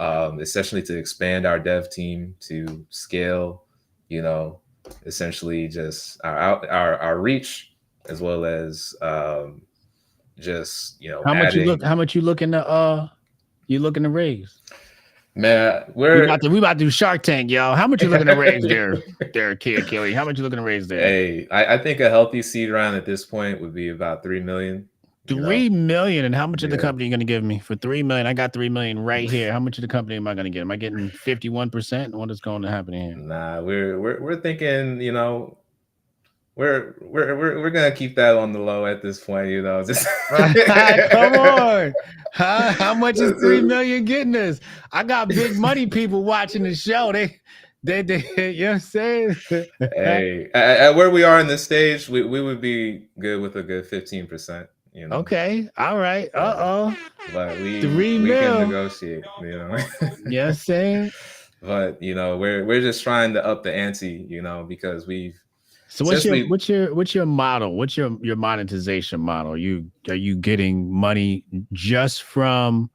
Speaker 3: essentially to expand our dev team, to scale, essentially just our reach, as well as just
Speaker 1: How much you
Speaker 3: adding.
Speaker 1: look? How much you looking to raise?
Speaker 3: Man,
Speaker 1: We about to do Shark Tank, y'all. How much you looking to raise there, Kid Kelly? How much you looking to raise there?
Speaker 3: hey, I think a healthy seed round at this point would be about 3 million.
Speaker 1: 3 million, and how much of the
Speaker 3: Yeah.
Speaker 1: company you gonna give me for 3 million? I got 3 million right here. How much of the company am I gonna get? Am I getting 51%? What is going to happen here?
Speaker 3: Nah, we're thinking, we're gonna keep that on the low at this point, just
Speaker 1: Come on. How much is 3 million getting us? I got big money people watching the show. They you know what I'm saying?
Speaker 3: Hey, at where we are in this stage, we would be good with a good 15%,
Speaker 1: Okay. All right.
Speaker 3: So, but
Speaker 1: Three
Speaker 3: we can
Speaker 1: mil.
Speaker 3: negotiate,
Speaker 1: You know what I'm saying?
Speaker 3: But we're just trying to up the ante, because
Speaker 1: So
Speaker 3: since we
Speaker 1: what's your model? What's your monetization model? Are you getting money just from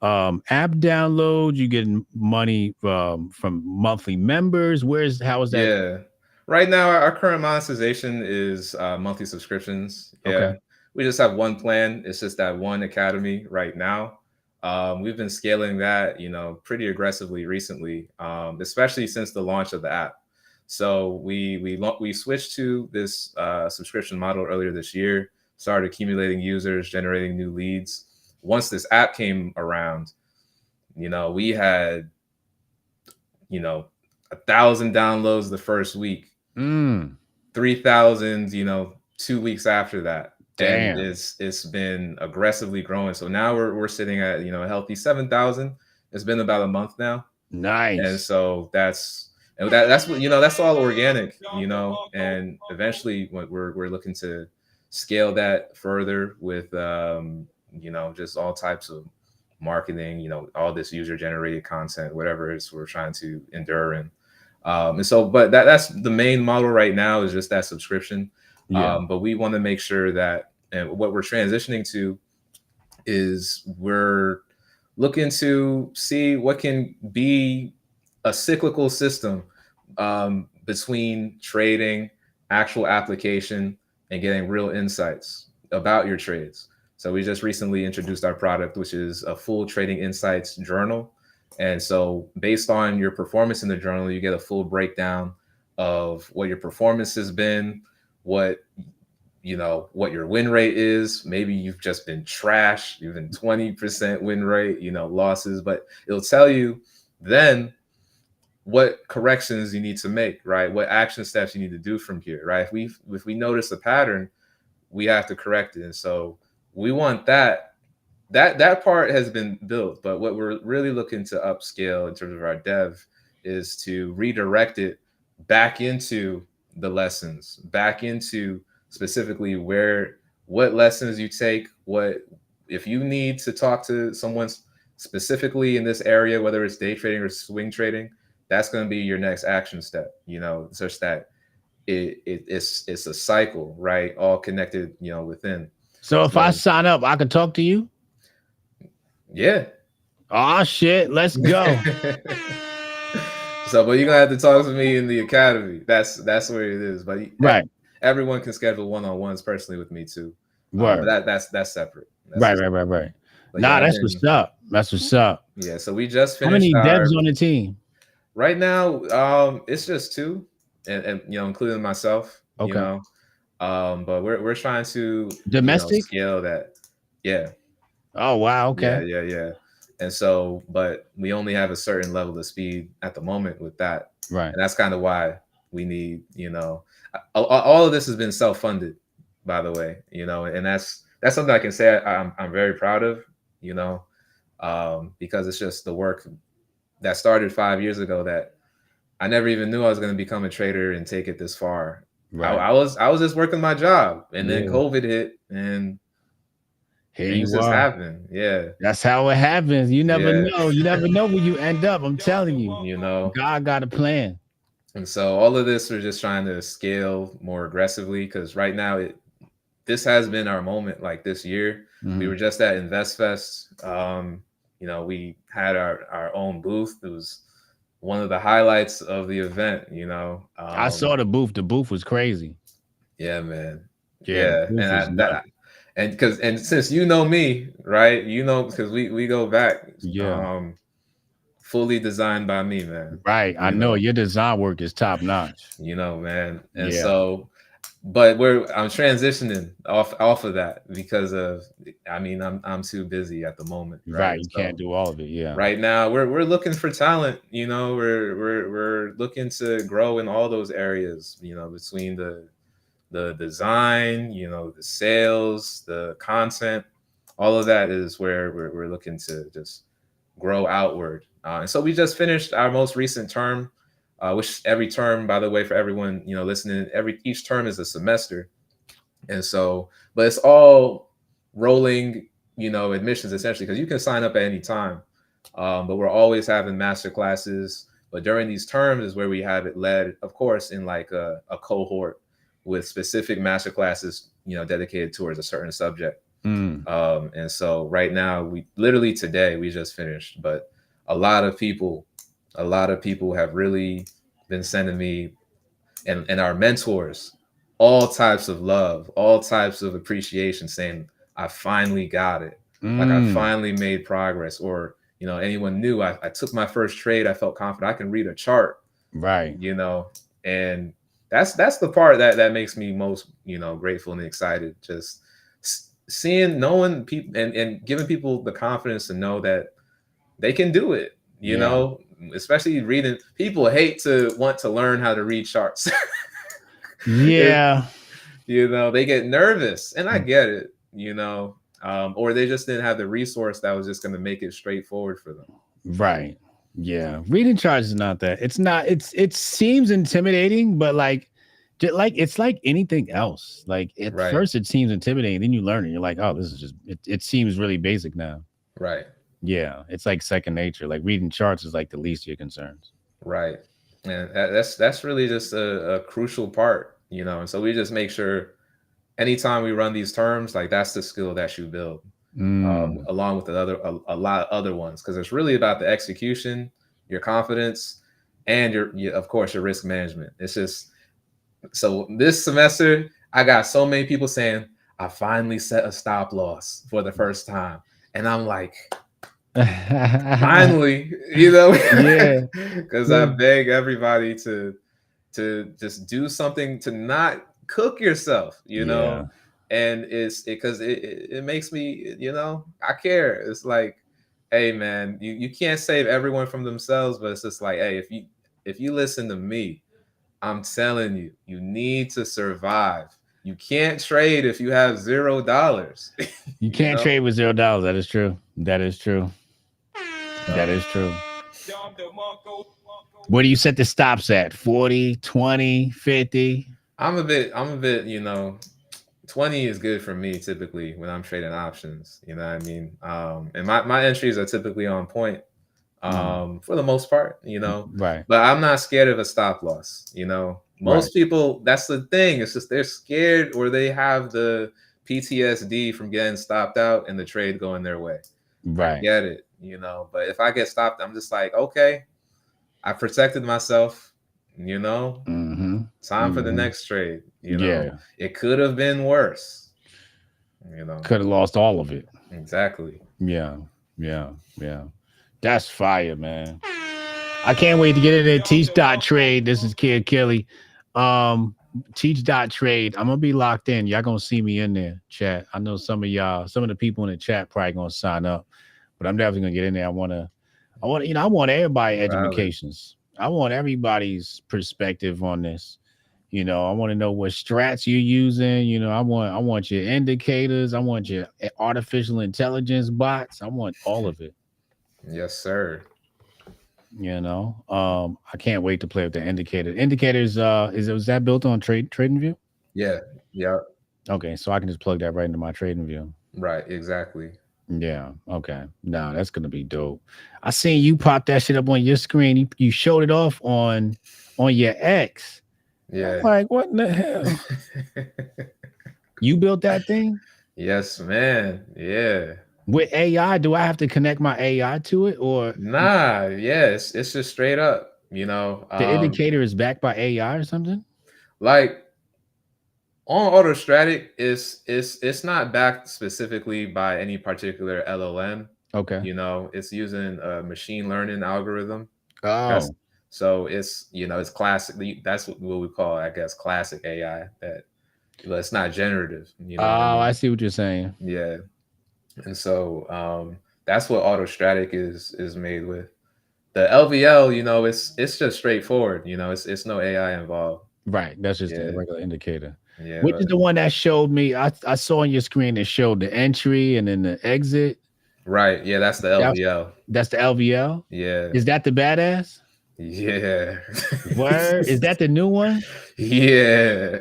Speaker 1: app downloads? You getting money from monthly members? How is that?
Speaker 3: Yeah. Right now, our current monetization is monthly subscriptions.
Speaker 1: Okay.
Speaker 3: Yeah. We just have one plan. It's just that one academy right now. We've been scaling that, pretty aggressively recently, especially since the launch of the app. So we switched to this subscription model earlier this year, started accumulating users, generating new leads. Once this app came around, we had, 1,000 downloads the first week, 3,000, 2 weeks after that. And
Speaker 1: Damn.
Speaker 3: it's been aggressively growing. So now we're sitting at, a healthy 7,000. It's been about a month now.
Speaker 1: Nice.
Speaker 3: And so that's what, that's all organic, and eventually what we're looking to scale that further with, just all types of marketing, all this user generated content, whatever it is we're trying to endure. And so, but that's the main model right now, is just that subscription.
Speaker 1: Yeah.
Speaker 3: But we want to make sure that, and what we're transitioning to is we're looking to see what can be a cyclical system between trading, actual application, and getting real insights about your trades. So we just recently introduced our product, which is a full trading insights journal. And so based on your performance in the journal, you get a full breakdown of what your performance has been, what your win rate is. Maybe you've just been trash, you've been 20% win rate, losses, but it'll tell you then what corrections you need to make, right? What action steps you need to do from here, right? If we notice a pattern, we have to correct it. And so we want that part has been built, but what we're really looking to upscale in terms of our dev is to redirect it back into the lessons, back into specifically what lessons you take, if you need to talk to someone specifically in this area, whether it's day trading or swing trading, that's going to be your next action step, such that it's a cycle, right? All connected, within.
Speaker 1: So if I sign up, I can talk to you?
Speaker 3: Yeah.
Speaker 1: Oh shit, let's go.
Speaker 3: So, but you're gonna have to talk to me in the academy. That's where it is. But
Speaker 1: right,
Speaker 3: everyone can schedule one-on-ones personally with me too.
Speaker 1: But
Speaker 3: that's separate.
Speaker 1: Right.
Speaker 3: But
Speaker 1: Nah, that's what's up. That's what's up.
Speaker 3: Yeah. So we just
Speaker 1: How
Speaker 3: finished.
Speaker 1: many devs on the team?
Speaker 3: Right now, it's just 2, and including myself.
Speaker 1: Okay.
Speaker 3: But we're trying to
Speaker 1: domestic
Speaker 3: scale that. Yeah.
Speaker 1: Oh wow. Okay.
Speaker 3: Yeah. And so, but we only have a certain level of speed at the moment with that.
Speaker 1: Right.
Speaker 3: And that's kind of why we need, all of this has been self-funded, by the way, and that's something I can say I'm very proud of, because it's just the work that started 5 years ago that I never even knew I was going to become a trader and take it this far. Right. I was just working my job, and then COVID hit, and things just happen. Yeah.
Speaker 1: That's how it happens. You never know. You never know where you end up. I'm telling you. God got a plan.
Speaker 3: And so all of this, we're just trying to scale more aggressively, because right now this has been our moment. Like this year, we were just at InvestFest. We had our own booth. It was one of the highlights of the event. I
Speaker 1: saw the booth. The booth was crazy.
Speaker 3: Yeah, man.
Speaker 1: Yeah.
Speaker 3: And and since you know me, right? You know, because we go back.
Speaker 1: Yeah.
Speaker 3: Fully designed by me, man.
Speaker 1: Right. I
Speaker 3: You
Speaker 1: know
Speaker 3: know,
Speaker 1: your design work is top notch.
Speaker 3: man. And
Speaker 1: Yeah.
Speaker 3: so, but I'm transitioning off of that because of, I mean, I'm too busy at the moment, right?
Speaker 1: Right. You can't
Speaker 3: So
Speaker 1: do all of it. Yeah.
Speaker 3: right now we're looking for talent. You know, we're looking to grow in all those areas. You know, between the design, you know, the sales, the content, all of that is where we're looking to just grow outward. And so we just finished our most recent term, which every term, by the way, for everyone, you know, listening, each term is a semester. And so, but it's all rolling, you know, admissions essentially, because you can sign up at any time. But we're always having master classes. But during these terms is where we have it led, of course, in like a cohort with specific master classes, you know, dedicated towards a certain subject.
Speaker 1: Mm.
Speaker 3: And so right now, we literally today we just finished, but a lot of people have really been sending me and our mentors all types of love, all types of appreciation, saying I finally got it, like I
Speaker 1: Mm.
Speaker 3: finally made progress, or you know, anyone knew I took my first trade, I felt confident, I can read a chart,
Speaker 1: Right.
Speaker 3: you know, and that's the part that makes me most, you know, grateful and excited, just seeing, knowing people and giving people the confidence to know that they can do it, you
Speaker 1: Yeah.
Speaker 3: know, especially reading. People hate to want to learn how to read charts.
Speaker 1: Yeah.
Speaker 3: You know, they get nervous, and I get it, you know, or they just didn't have the resource that was just going to make it straightforward for them.
Speaker 1: Right. Yeah. Reading charts is not that. It's not. It seems intimidating, but like it's like anything else. Like at
Speaker 3: Right,
Speaker 1: first it seems intimidating, then you learn it. You're like, oh, this is just. It seems really basic now.
Speaker 3: right,
Speaker 1: Yeah. It's like second nature. Like reading charts is like the least of your concerns.
Speaker 3: right. And that's really just a crucial part, you know. And so we just make sure anytime we run these terms, like that's the skill that you build,
Speaker 1: Mm.
Speaker 3: along with a lot of other ones, because it's really about the execution, your confidence, and of course your risk management. It's just, so this semester I got so many people saying I finally set a stop loss for the first time, and I'm like, finally, you know,
Speaker 1: Yeah.
Speaker 3: because I beg everybody to just do something to not cook yourself, you
Speaker 1: Yeah.
Speaker 3: know. And it's because it makes me, you know, I care. It's like, hey man, you can't save everyone from themselves, but it's just like, hey, if you listen to me, I'm telling you, you need to survive. You can't trade if you have $0.
Speaker 1: You
Speaker 3: You
Speaker 1: can't
Speaker 3: know.
Speaker 1: trade with $0. That is true. That is true. That is true. Where do you set the stops at? 40, 20, 50?
Speaker 3: I'm a bit, you know, 20 is good for me typically when I'm trading options. You know what I mean? And my entries are typically on point,
Speaker 1: Mm.
Speaker 3: for the most part, you know,
Speaker 1: Right.
Speaker 3: but I'm not scared of a stop loss. You know,
Speaker 1: Right.
Speaker 3: most people, that's the thing. It's just they're scared, or they have the PTSD from getting stopped out and the trade going their way. I
Speaker 1: Right.
Speaker 3: get it, you know, but if I get stopped, I'm just like, okay, I protected myself, you know,
Speaker 1: Mm-hmm.
Speaker 3: time for the
Speaker 1: Mm-hmm.
Speaker 3: next trade. You know,
Speaker 1: Yeah.
Speaker 3: it could have been worse, you know.
Speaker 1: Could have lost all of it.
Speaker 3: Exactly.
Speaker 1: Yeah. Yeah. Yeah. That's fire, man. I can't wait to get in there. Teach dot trade. This is Kid Kelly. Teach dot trade. I'm gonna be locked in. Y'all gonna see me in there, chat. I know some of y'all, some of the people in the chat probably gonna sign up, but I'm definitely gonna get in there. I want everybody
Speaker 3: Valid.
Speaker 1: educations. I want everybody's perspective on this. I want to know what strats you're using. I want your indicators. I want your artificial intelligence bots. I want all of it.
Speaker 3: Yes, sir.
Speaker 1: I can't wait to play with the indicator. Indicators, was that built on trading view?
Speaker 3: Yeah. Yeah.
Speaker 1: Okay, so I can just plug that right into my trading view.
Speaker 3: Right. Exactly.
Speaker 1: Yeah. Okay. Nah, that's gonna be dope. I seen you pop that shit up on your screen. You showed it off on your X. I'm
Speaker 3: Yeah.
Speaker 1: like, what in the hell? You built that thing
Speaker 3: Yes, man. Yeah.
Speaker 1: with AI? Do I have to connect my AI to it, or
Speaker 3: Nah. Yeah. It's just straight up. You know.
Speaker 1: the indicator is backed by AI or something?
Speaker 3: Like On autostratic, it's not backed specifically by any particular LLM.
Speaker 1: Okay.
Speaker 3: It's using a machine learning algorithm. That's
Speaker 1: Oh.
Speaker 3: so it's classic. That's what we call, I guess, classic AI. That it's not generative. You know what I
Speaker 1: Oh,
Speaker 3: mean?
Speaker 1: I see what you're saying.
Speaker 3: Yeah. And so that's what autostratic is made with. The LVL, it's just straightforward. It's no AI involved.
Speaker 1: Right. That's just a
Speaker 3: Yeah.
Speaker 1: regular indicator.
Speaker 3: Yeah.
Speaker 1: Which is the one that showed me? I saw on your screen it showed the entry and then the exit.
Speaker 3: Right. Yeah, that's the
Speaker 1: That's
Speaker 3: LVL.
Speaker 1: that's the LVL.
Speaker 3: Yeah.
Speaker 1: Is that the badass?
Speaker 3: Yeah.
Speaker 1: Where is that the new one?
Speaker 3: Yeah.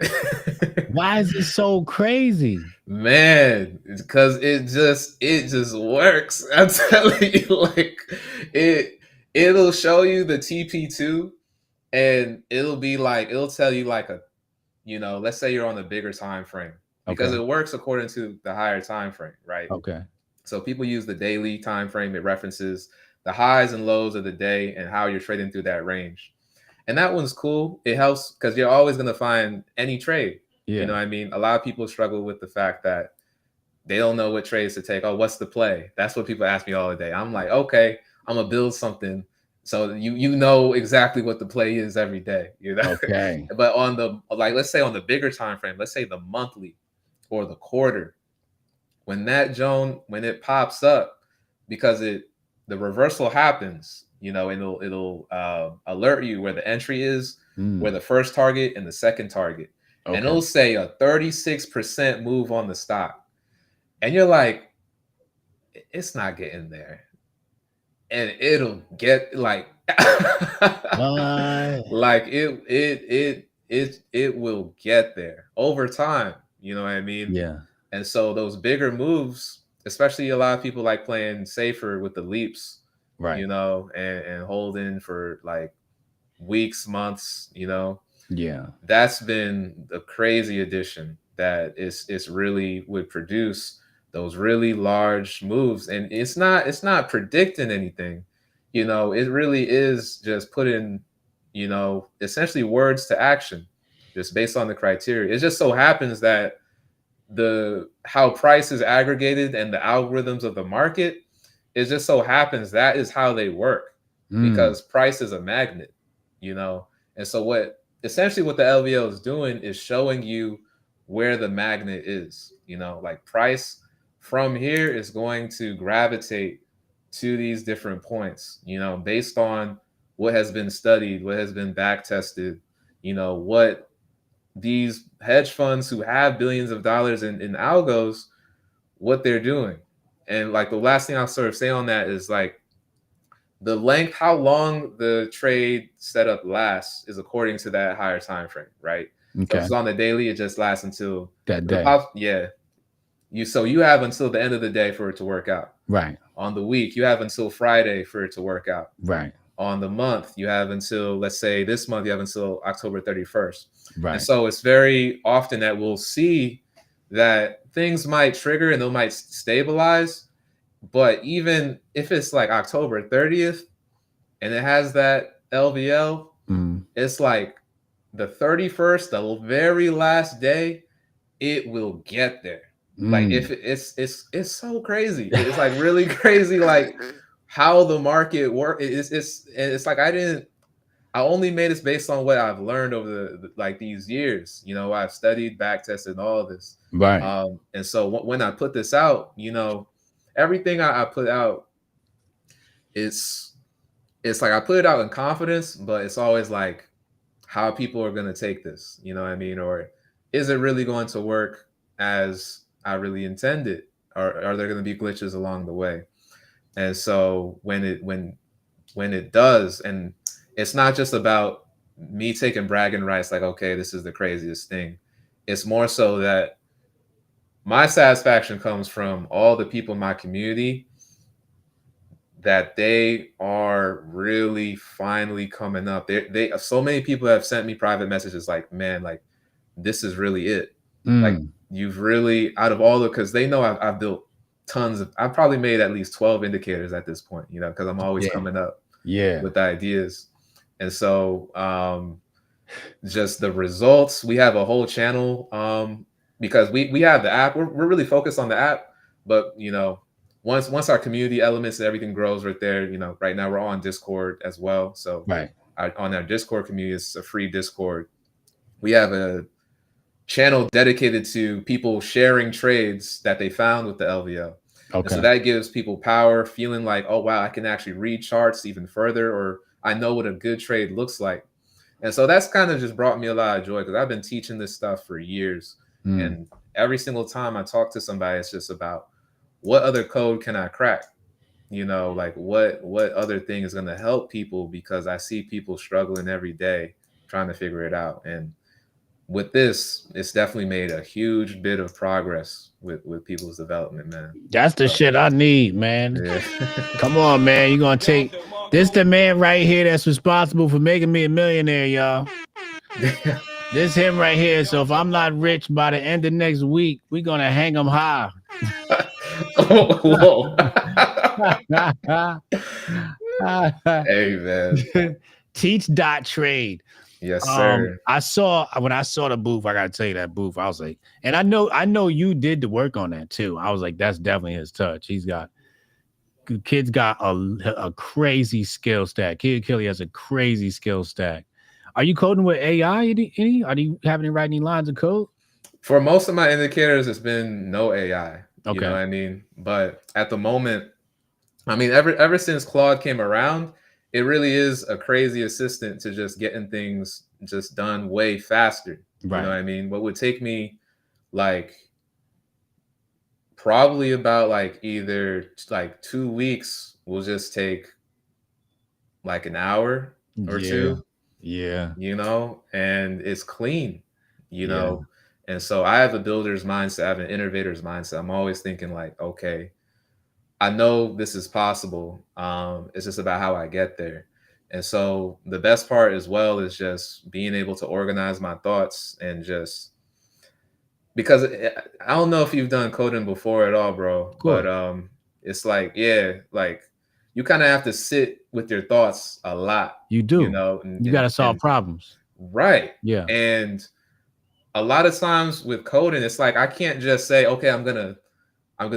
Speaker 1: Why is it so crazy?
Speaker 3: Man, because it just works. I'm telling you, like it'll show you the TP2, and it'll tell you like let's say you're on the bigger time frame, because
Speaker 1: Okay.
Speaker 3: it works according to the higher time frame, right?
Speaker 1: Okay.
Speaker 3: So people use the daily time frame. It references the highs and lows of the day and how you're trading through that range. And that one's cool. It helps because you're always going to find any trade. You know
Speaker 1: Yeah.
Speaker 3: what I mean? A lot of people struggle with the fact that they don't know what trades to take. Oh, what's the play? That's what people ask me all the day. I'm like, okay, I'm gonna build something. So you know exactly what the play is every day,
Speaker 1: Okay.
Speaker 3: But on the, like, let's say on the bigger time frame, let's say the monthly or the quarter, when it pops up, because the reversal happens, it'll alert you where the entry is, where
Speaker 1: Mm.
Speaker 3: the first target and the second target, and
Speaker 1: Okay.
Speaker 3: it'll say a 36% move on the stock, and you're like, it's not getting there, and it'll get like,
Speaker 1: What?
Speaker 3: like it will get there over time. You know what I mean?
Speaker 1: Yeah.
Speaker 3: And so those bigger moves, especially a lot of people like playing safer with the leaps,
Speaker 1: Right.
Speaker 3: and holding for like weeks, months,
Speaker 1: Yeah.
Speaker 3: that's been the crazy addition that it's really would produce those really large moves. And it's not predicting anything. It really is just putting, essentially words to action, just based on the criteria. It just so happens that the how price is aggregated and the algorithms of the market, it just so happens that is how they work,
Speaker 1: Mm.
Speaker 3: because price is a magnet, and so what the LVL is doing is showing you where the magnet is, like price from here is going to gravitate to these different points, based on what has been studied, what has been back tested, what these hedge funds who have billions of dollars in algos, what they're doing. And like the last thing I'll sort of say on that is like the length, how long the trade setup lasts is according to that higher time frame, right? So if
Speaker 1: Okay.
Speaker 3: it's on the daily, it just lasts until
Speaker 1: That
Speaker 3: if it
Speaker 1: day.
Speaker 3: pops, yeah. You have until the end of the day for it to work out.
Speaker 1: Right.
Speaker 3: On the week, you have until Friday for it to work out.
Speaker 1: Right.
Speaker 3: On the month, you have until, let's say this month, you have until October 31st. And
Speaker 1: Right.
Speaker 3: so it's very often that we'll see that things might trigger and they might stabilize. But even if it's like October 30th and it has that LVL,
Speaker 1: Mm.
Speaker 3: it's like the 31st, the very last day, it will get there. Like if
Speaker 1: Mm.
Speaker 3: it's so crazy. It's like really crazy, like how the market work. It's like I only made this based on what I've learned over like these years. I've studied, back tested all of this.
Speaker 1: Right.
Speaker 3: And so when I put this out, everything I put out, it's like I put it out in confidence, but it's always like how people are going to take this. You know what I mean? Or is it really going to work as I really intended? Or are there going to be glitches along the way? And so when it does, and it's not just about me taking bragging rights, like, okay, this is the craziest thing. It's more so that my satisfaction comes from all the people in my community, that they are really finally coming up. They so many people have sent me private messages like, man, like this is really it. Like
Speaker 1: Mm.
Speaker 3: you've really, out of all the, because they know I've built tons of, I've probably made at least 12 indicators at this point, because I'm always
Speaker 1: Yeah.
Speaker 3: coming up
Speaker 1: Yeah.
Speaker 3: with ideas. And so just the results. We have a whole channel because we have the app. We're really focused on the app, but once our community elements and everything grows right there, right now we're all on Discord as well. So
Speaker 1: Right.
Speaker 3: on our Discord community, it's a free Discord. We have a channel dedicated to people sharing trades that they found with the LVO. And so
Speaker 1: Okay.
Speaker 3: that gives people power, feeling like, oh wow, I can actually read charts even further, or I know what a good trade looks like. And so that's kind of just brought me a lot of joy because I've been teaching this stuff for years.
Speaker 1: Mm.
Speaker 3: And every single time I talk to somebody, it's just about what other code can I crack? Like what other thing is going to help people, because I see people struggling every day trying to figure it out. And with this, it's definitely made a huge bit of progress with people's development, man.
Speaker 1: That's the shit I need, man.
Speaker 3: Yeah.
Speaker 1: Come on, man. You're gonna take this the man right here that's responsible for making me a millionaire, y'all. This him right here. So if I'm not rich by the end of next week, we're gonna hang him high.
Speaker 3: Whoa. Hey, man.
Speaker 1: Teach.trade.
Speaker 3: Yes, sir.
Speaker 1: When I saw the booth, I gotta tell you that booth, I was like, and I know you did the work on that too. I was like, that's definitely his touch. Kid's got a crazy skill stack. Kid Kelly has a crazy skill stack. Are you coding with AI? Any? Are you having to write any lines of code?
Speaker 3: For most of my indicators, it's been no AI.
Speaker 1: Okay.
Speaker 3: You know what I mean? But at the moment, I mean, ever since Claude came around, it really is a crazy assistant to just getting things just done way faster.
Speaker 1: Right.
Speaker 3: You know what I mean? What would take me like probably about either 2 weeks will just take like an hour or two.
Speaker 1: Yeah.
Speaker 3: And it's clean, And so I have a builder's mindset, I have an innovator's mindset. I'm always thinking like, okay, I know this is possible. It's just about how I get there. And so the best part as well is just being able to organize my thoughts, and just because I don't know if you've done coding before at all, bro, but it's like, you kind of have to sit with your thoughts a lot.
Speaker 1: You do. You got to solve problems.
Speaker 3: Right.
Speaker 1: Yeah.
Speaker 3: And a lot of times with coding, it's like I can't just say, okay, I'm gonna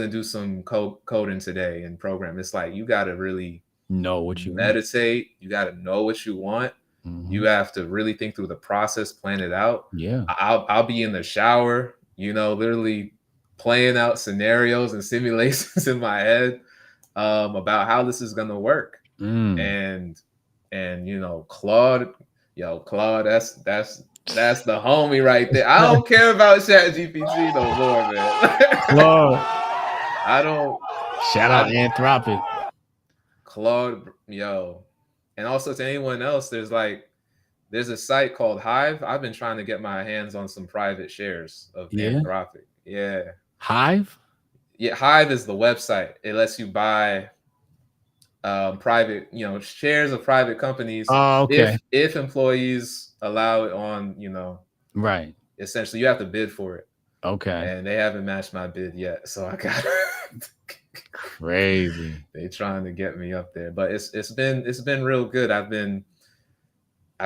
Speaker 3: do some coding today and program. It's like you got to really
Speaker 1: know what you
Speaker 3: meditate. You got to know what you want. Mm-hmm. You have to really think through the process, plan it out.
Speaker 1: Yeah.
Speaker 3: I'll be in the shower, literally playing out scenarios and simulations in my head about how this is gonna work. And Claude, that's the homie right there. I don't care about ChatGPT no more, man.
Speaker 1: Claude.
Speaker 3: I don't.
Speaker 1: Shout out Anthropic.
Speaker 3: Claude, and also to anyone else, there's a site called Hive. I've been trying to get my hands on some private shares of Anthropic. Yeah.
Speaker 1: Hive?
Speaker 3: Yeah, Hive is the website. It lets you buy private, shares of private companies.
Speaker 1: Oh, okay.
Speaker 3: If employees allow it on,
Speaker 1: right.
Speaker 3: Essentially, you have to bid for it.
Speaker 1: Okay.
Speaker 3: And they haven't matched my bid yet, so I got
Speaker 1: crazy.
Speaker 3: They trying to get me up there, but it's been real good. I've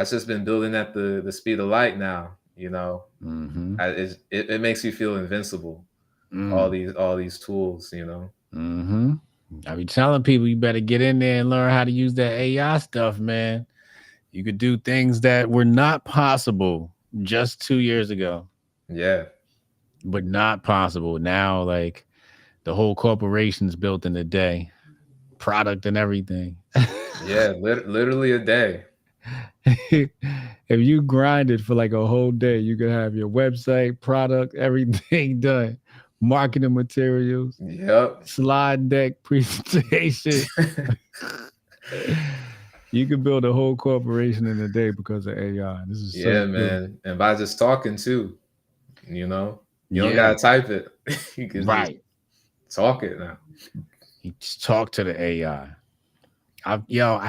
Speaker 3: just been building at the speed of light now.
Speaker 1: Mm-hmm.
Speaker 3: It makes you feel invincible. All these tools,
Speaker 1: Mm-hmm. I be telling people you better get in there and learn how to use that AI stuff, man. You could do things that were not possible just 2 years ago.
Speaker 3: Yeah.
Speaker 1: But not possible now. Like the whole corporation's built in a day, product and everything.
Speaker 3: Yeah, literally a day.
Speaker 1: If you grind it for like a whole day, you could have your website, product, everything done. Marketing materials.
Speaker 3: Yep.
Speaker 1: Slide deck presentation. You could build a whole corporation in a day because of AI. This is so
Speaker 3: man. And by just talking too, you don't gotta type it. You can just talk it now.
Speaker 1: You just talk to the AI. I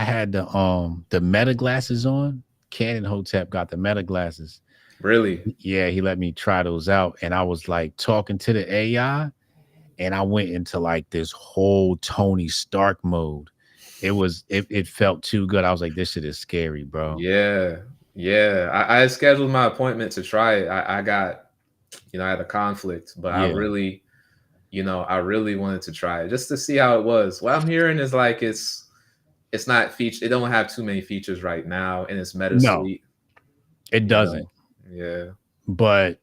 Speaker 1: had the Meta glasses on. Canon Hotep got the Meta glasses.
Speaker 3: Really?
Speaker 1: Yeah, he let me try those out, and I was like talking to the AI, and I went into like this whole Tony Stark mode. It felt too good. I was like, this shit is scary, bro.
Speaker 3: Yeah. Yeah, I scheduled my appointment to try it. I got, I had a conflict, but
Speaker 1: Yeah.
Speaker 3: I really wanted to try it just to see how it was. What I'm hearing is like it's not feature. It don't have too many features right now, and it's
Speaker 1: No,
Speaker 3: MetaSuite.
Speaker 1: it
Speaker 3: You know,
Speaker 1: doesn't.
Speaker 3: yeah,
Speaker 1: But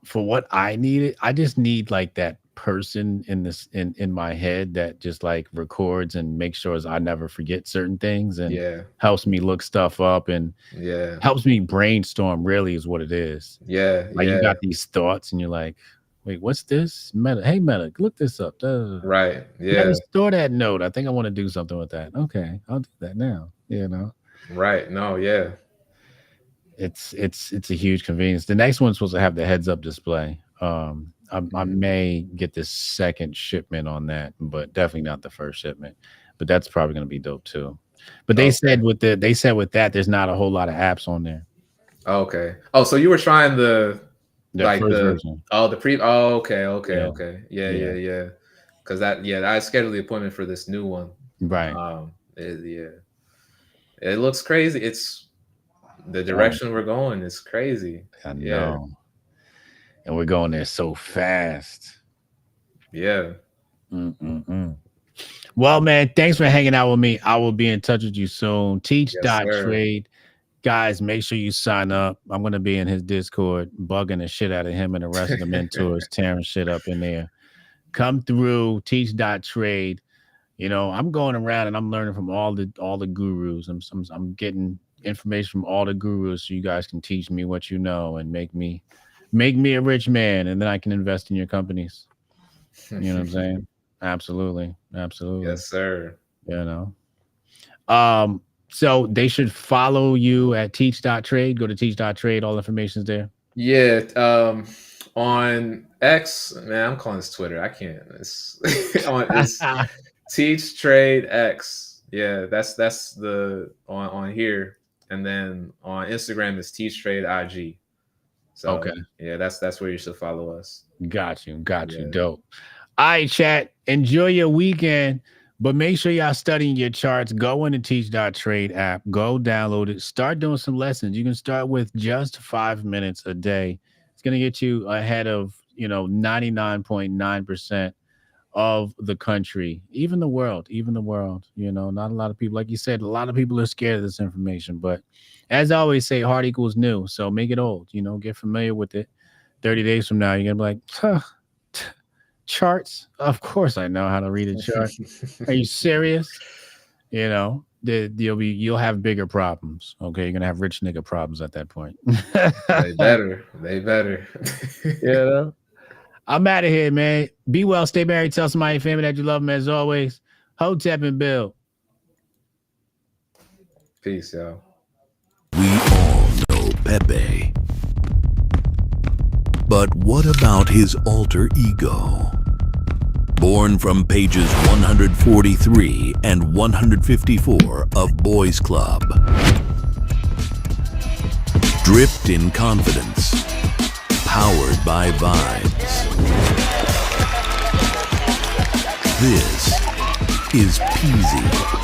Speaker 1: for what I needed, I just need like that person in my head that just like records and makes sure I never forget certain things and
Speaker 3: yeah,
Speaker 1: helps me look stuff up and
Speaker 3: yeah,
Speaker 1: helps me brainstorm, really is what it is.
Speaker 3: yeah,
Speaker 1: Like you
Speaker 3: yeah.
Speaker 1: got these thoughts and you're like, wait, what's this? Meta, hey Meta, look this up.
Speaker 3: Right.
Speaker 1: Meta,
Speaker 3: Yeah.
Speaker 1: store that note. I think I want to do something with that. Okay, I'll do that now.
Speaker 3: Right. No. Yeah.
Speaker 1: It's a huge convenience. The next one's supposed to have the heads up display. I
Speaker 3: Mhm.
Speaker 1: may get the second shipment on that, but definitely not the first shipment. But that's probably going to be dope too. But
Speaker 3: Okay.
Speaker 1: they said with that, there's not a whole lot of apps on there.
Speaker 3: Okay. Oh, so you were trying
Speaker 1: That first
Speaker 3: the
Speaker 1: version,
Speaker 3: pre. Oh, okay. Okay.
Speaker 1: yeah,
Speaker 3: Okay. Yeah.
Speaker 1: yeah,
Speaker 3: Yeah. Yeah. Because I scheduled the appointment for this new one.
Speaker 1: right.
Speaker 3: Yeah. It looks crazy. It's the
Speaker 1: Um,
Speaker 3: direction we're going is crazy.
Speaker 1: I
Speaker 3: Yeah.
Speaker 1: know, and we're going there so fast.
Speaker 3: Yeah.
Speaker 1: Mm-mm-mm. Well, man, thanks for hanging out with me. I will be in touch with you soon. Teach
Speaker 3: Yes,
Speaker 1: dot
Speaker 3: sir.
Speaker 1: trade. Guys, make sure you sign up. I'm going to be in his Discord, bugging the shit out of him and the rest of the mentors, tearing shit up in there. Come through, teach dot trade. I'm going around and I'm learning from all the gurus. I'm getting information from all the gurus so you guys can teach me what you know and make me a rich man, and then I can invest in your companies. You know what I'm saying? Absolutely. Absolutely.
Speaker 3: Yes, sir.
Speaker 1: You know. Um, so they should follow you at teach.trade. Go to teach.trade. All information's there.
Speaker 3: Yeah. On X, man, I'm calling this Twitter. I can't. It's Teach Trade X. Yeah, that's the on here, and then on Instagram is Teach Trade IG. So
Speaker 1: Okay.
Speaker 3: yeah, that's where you should follow us.
Speaker 1: Got you. Got you.
Speaker 3: Yeah.
Speaker 1: Dope. All right, chat. Enjoy your weekend, but make sure y'all studying your charts. Go in the teach.trade app. Go download it. Start doing some lessons. You can start with just 5 minutes a day. It's going to get you ahead of, 99.9% of the country, even the world. Not a lot of people, like you said, a lot of people are scared of this information, but as I always say, hard equals new. So make it old, get familiar with it. 30 days from now, you're going to be like, charts? Of course I know how to read a chart. Are you serious? You'll have bigger problems. Okay. You're going to have rich nigga problems at that point.
Speaker 3: They better. They better.
Speaker 1: I'm out of here, man. Be well, stay married, tell somebody in your family that you love them as always. Hotep and Bill.
Speaker 3: Peace, y'all.
Speaker 2: We all know Pepe. But what about his alter ego? Born from pages 143 and 154 of Boys Club. Dripped in confidence. Powered by vibes. This is Peasy.